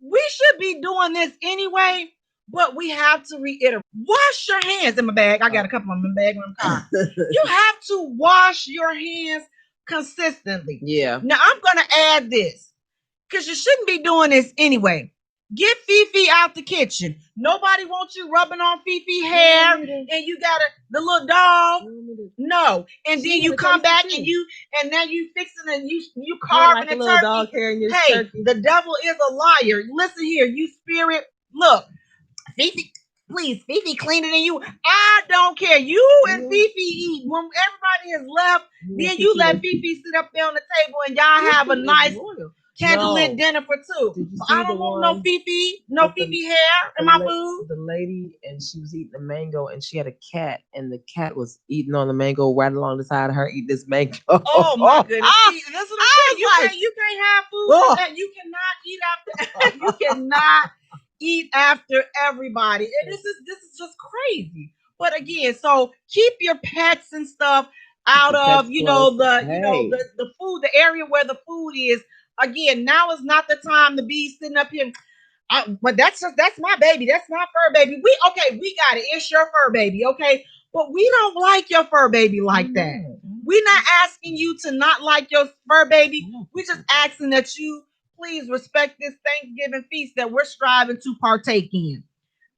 we should be doing this anyway, but we have to reiterate. Wash your hands. In my bag. I got a couple of them in my bag when I'm calm. You have to wash your hands consistently. Yeah. Now, I'm going to add this because you shouldn't be doing this anyway. Get Fifi out the kitchen. Nobody wants you rubbing on Fifi hair and you got the little dog. No. And then you come back and now you fixing and you carving a turkey. Dog hair in your turkey. The devil is a liar. Listen here, you spirit. Look, Fifi, please, Fifi cleaner than you. I don't care. You and Fifi eat. When everybody has left, then you let Fifi sit up there on the table and y'all have a nice candlelit dinner for two. I don't want no Fifi hair in my food. The lady, and she was eating a mango, and she had a cat, and the cat was eating on the mango right along the side of her eating this mango. Oh my goodness! That's what I'm saying. You can't have food that you cannot eat after. You cannot eat after everybody, and this is just crazy. But again, so keep your pets and stuff out of the food, the area where the food is. Again, now is not the time to be sitting up here. But that's my baby. That's my fur baby. We got it. It's your fur baby, okay? But we don't like your fur baby like that. We're not asking you to not like your fur baby. We're just asking that you please respect this Thanksgiving feast that we're striving to partake in.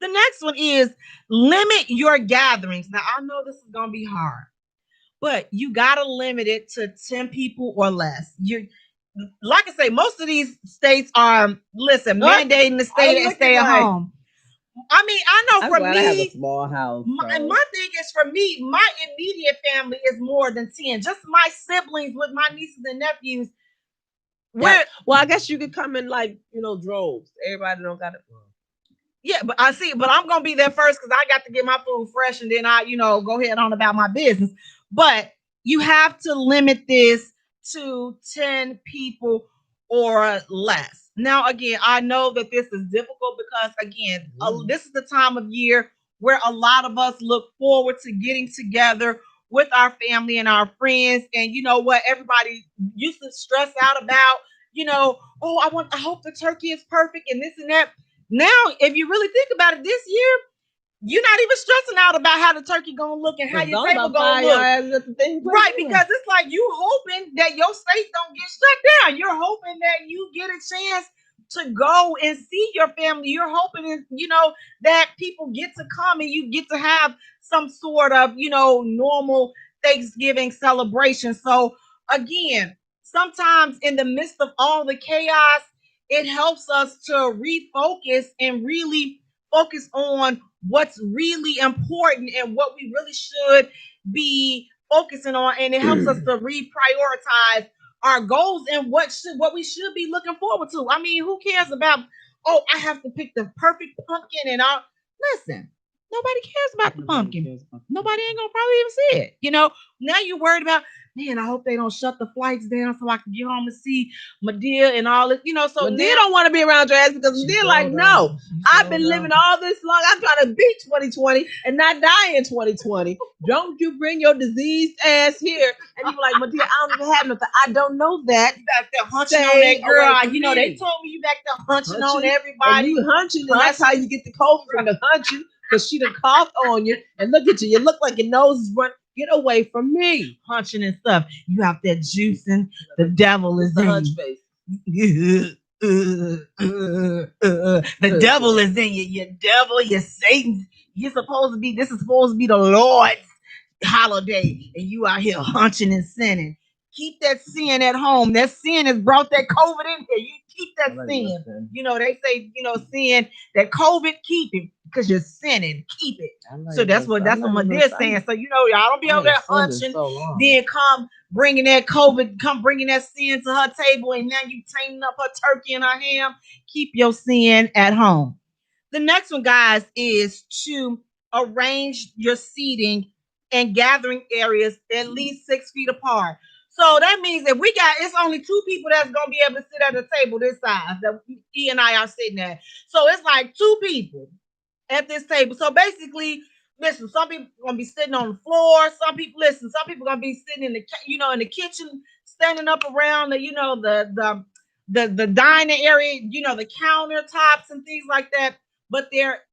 The next one is limit your gatherings. Now, I know this is going to be hard, but you got to limit it to 10 people or less. Like I say, most of these states are mandating the state and stay at home. I mean, I know for me, I have a small house. My thing is for me, my immediate family is more than 10. Just my siblings with my nieces and nephews. Well, I guess you could come in droves. Everybody don't got it. Yeah, but I'm gonna be there first because I got to get my food fresh and then I, go ahead on about my business. But you have to limit this to 10 people or less. Now, again, I know that this is difficult because, again, this is the time of year where a lot of us look forward to getting together with our family and our friends. And you know what? Everybody used to stress out about, I hope the turkey is perfect and this and that. Now, if you really think about it this year, you're not even stressing out about how the turkey gonna look and how your table gonna look. Right, because it's like you hoping that your state don't get shut down. You're hoping that you get a chance to go and see your family. You're hoping, that people get to come and you get to have some sort of, normal Thanksgiving celebration. So again, sometimes in the midst of all the chaos, it helps us to refocus and really focus on what's really important and what we really should be focusing on, and it helps us to reprioritize our goals and what we should be looking forward to. I mean, who cares about, I have to pick the perfect pumpkin and all. Listen, nobody cares about the pumpkin. Nobody ain't gonna probably even see it. Now you're worried about, man, I hope they don't shut the flights down so I can get home to see Medea and all this. So Medea don't want to be around your ass because Medea like, no, I've been living all this long. I'm trying to beat 2020 and not die in 2020. Don't you bring your diseased ass here. And you be like, Medea, I don't even have nothing. I don't know that. You back there hunching on that girl. They told me you back there hunching on everybody. And you hunching, and that's how you get the COVID from the hunching, because she done coughed on you. And look at you. You look like your nose is running. Get away from me. Hunching and stuff. You out there juicing. The devil is in you. The devil is in you. You devil, you Satan. This is supposed to be the Lord's holiday. And you out here hunching and sinning. Keep that sin at home. That sin has brought that COVID in here. You keep that sin. They say, sin, that COVID, keep it. Because you're sinning, keep it. So that's what Medea's saying. So y'all don't be over there hunching, then come bringing that COVID, come bringing that sin to her table, and now you tainting up her turkey and her ham. Keep your sin at home. The next one, guys, is to arrange your seating and gathering areas at least 6 feet apart. So that means that it's only 2 people that's gonna be able to sit at the table this size that E and I are sitting at. So it's like 2 people at this table. So basically, listen, some people are gonna be sitting on the floor. Some people gonna be sitting in the kitchen, standing up around the dining area, the countertops and things like that. But they're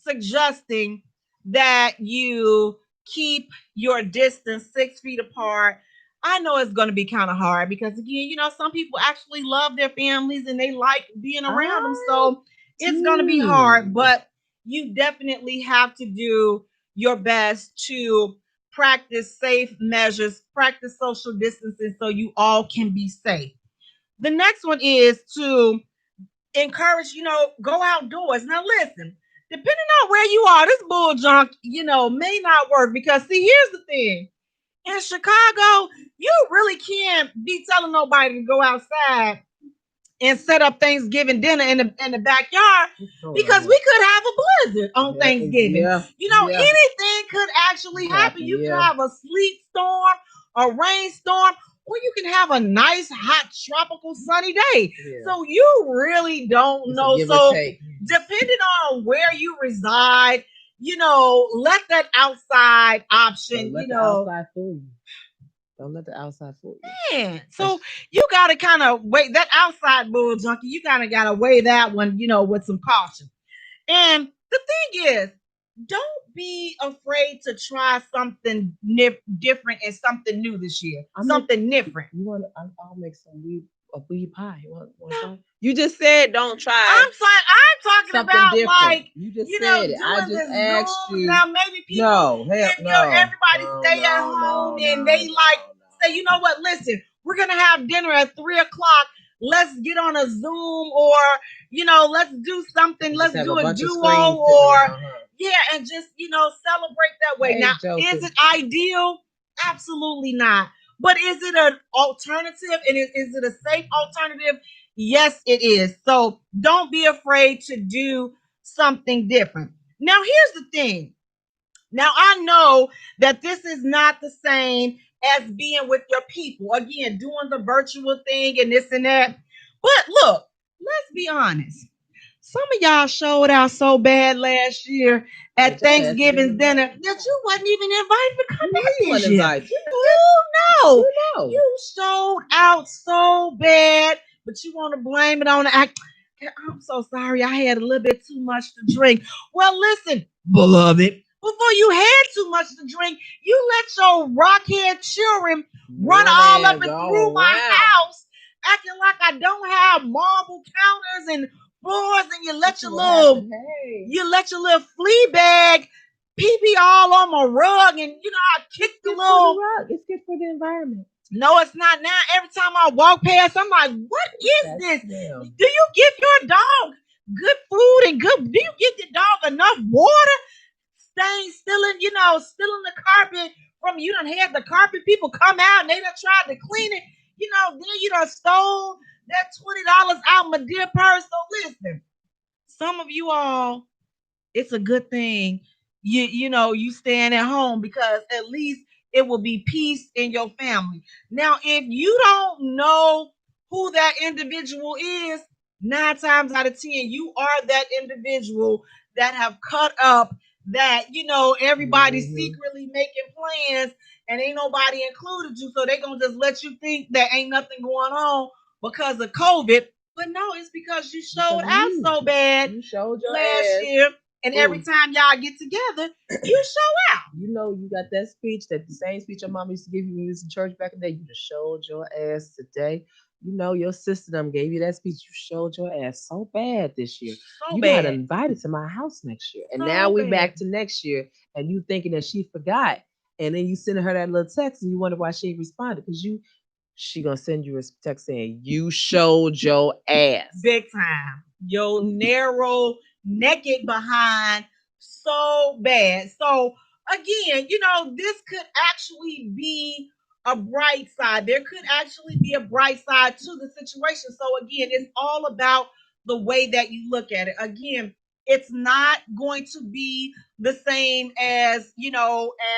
suggesting that you keep your distance 6 feet apart. I know it's going to be kind of hard because, again, some people actually love their families and they like being around them. So it's going to be hard, but you definitely have to do your best to practice safe measures, practice social distancing so you all can be safe. The next one is to encourage, go outdoors. Now, listen, depending on where you are, this bull junk, may not work because, see, here's the thing. In Chicago, you really can't be telling nobody to go outside and set up Thanksgiving dinner in the backyard because we could have a blizzard on Thanksgiving. Anything could actually happen. You could have a sleet storm, a rainstorm, or you can have a nice, hot, tropical, sunny day. So you really don't know. So depending on where you reside, let that outside option, Don't let the outside fool you. Man, so you got to kind of wait that outside bull junkie. You kind of got to weigh that one, with some caution. And the thing is, don't be afraid to try something different and something new this year. Something different. I'll make some weed pie. No. You just said don't try. I'm talking about different. Like you just said it. I just asked you. Now maybe people, everybody stay at home and they say, you know what? Listen, we're gonna have dinner at 3:00. Let's get on a Zoom or let's do something. Let's do a duo or and just celebrate that way. Now, is it ideal? Absolutely not. But is it an alternative? And is it a safe alternative? Yes, it is. So don't be afraid to do something different. Now, here's the thing. Now, I know that this is not the same as being with your people. Again, doing the virtual thing and this and that. But look, let's be honest. Some of y'all showed out so bad last year at Thanksgiving dinner that you wasn't even invited to come back this year. You showed out so bad, but you want to blame it on the act. I'm so sorry. I had a little bit too much to drink. Well, listen, beloved, before you had too much to drink, you let your rockhead children run all up and through my house, acting like I don't have marble counters and floors, and you let your little flea bag pee pee all on my rug, and I kicked the little. It's good for the environment. No, it's not now. Every time I walk past, I'm like, what is this? Damn. Do you give your dog good food and good? Do you give your dog enough water? Staying still in, still in the carpet from you done had the carpet people come out and they done tried to clean it. Then you done stole that $20 out my dear purse. So listen, some of you all, it's a good thing you staying at home, because at least it will be peace in your family. Now, if you don't know who that individual is, 9 times out of 10, you are that individual that have cut up that everybody's secretly making plans and ain't nobody included you, so they gonna just let you think that ain't nothing going on because of COVID. But no, it's because you showed out so bad You showed your last ass. year. And every time y'all get together, you show out. You got that speech, the same speech your mom used to give you when you was in church back in the day. You just showed your ass today. Your sister gave you that speech. You showed your ass so bad this year. So You bad. got invited to my house next year. And So now we bad. back to next year, and you thinking that she forgot. And then you sending her that little text, and you wonder why she ain't responded. Because she gonna send you a text saying, you showed your ass. Big time. Your narrow, naked behind, so bad. So again, this could actually be a bright side. There could actually be a bright side to the situation. So again, it's all about the way that you look at it. Again, it's not going to be the same as,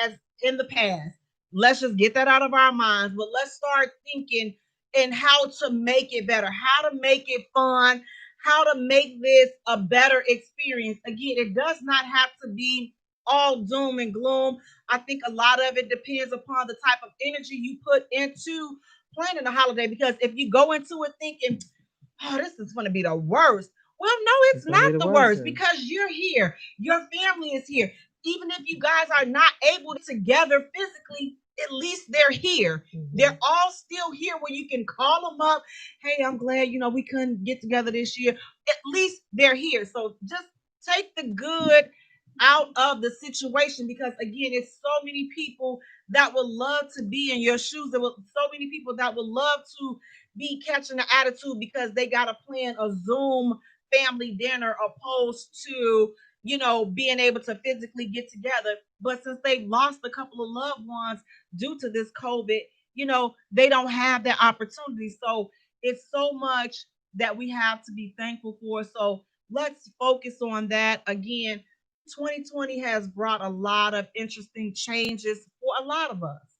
as in the past. Let's just get that out of our minds. But let's start thinking and how to make it better, how to make it fun, how to make this a better experience. Again, it does not have to be all doom and gloom. I think a lot of it depends upon the type of energy you put into planning a holiday, because if you go into it thinking, oh, this is going to be the worst. Well, no, it's not the worst, because you're here. Your family is here. Even if you guys are not able to together physically, at least they're here. Mm-hmm. They're all still here where you can call them up. Hey, I'm glad, we couldn't get together this year. At least they're here. So just take the good out of the situation, because again, it's so many people that would love to be in your shoes. There were so many people that would love to be catching the attitude because they got to plan a Zoom family dinner opposed to, being able to physically get together. But since they've lost a couple of loved ones due to this COVID, they don't have that opportunity. So it's so much that we have to be thankful for. So let's focus on that. Again, 2020 has brought a lot of interesting changes for a lot of us.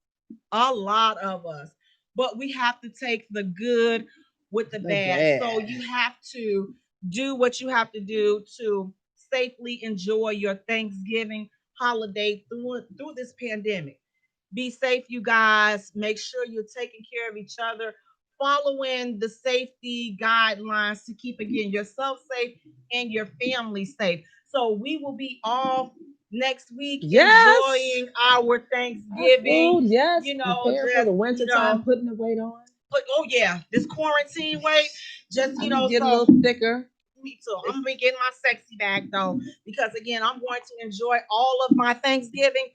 A lot of us. But we have to take the good with the bad. So you have to do what you have to do to safely enjoy your Thanksgiving holiday through this pandemic. Be safe, you guys. Make sure you're taking care of each other, following the safety guidelines to keep, again, yourself safe and your family safe. So we will be off next week, enjoying our Thanksgiving. Yes, preparing for the winter time, putting the weight on. But this quarantine weight, just get a little thicker. Me too. I'm gonna be getting my sexy bag though, because again, I'm going to enjoy all of my Thanksgiving,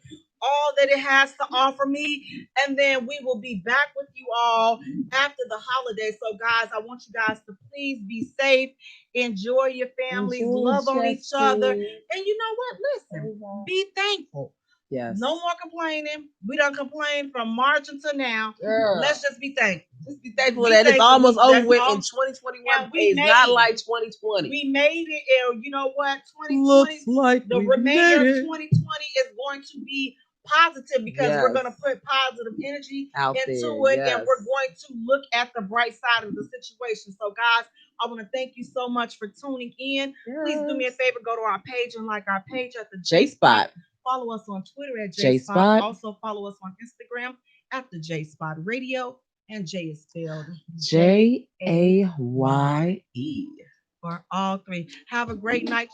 all that it has to offer me, and then we will be back with you all after the holiday. So, guys, I want you guys to please be safe, enjoy your families, love on each other, and you know what? Listen, be thankful. Yes. No more complaining. We don't complain from March until now. Let's just be thankful. Just be thankful that it's almost over with in 2021. It's not like 2020. We made it, and you know what? 2020, looks like the remainder of 2020 is going to be positive, because we're going to put positive energy into it, and we're going to look at the bright side of the situation. So, guys, I want to thank you so much for tuning in. Please do me a favor, go to our page and like our page at the J Spot. Follow us on Twitter at J Spot. Also follow us on Instagram at the J Spot Radio. And Jay is spelled Jaye. for all three. Have a great night.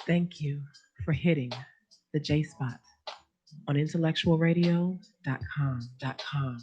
Thank you for hitting the J spot on intellectualradio.com.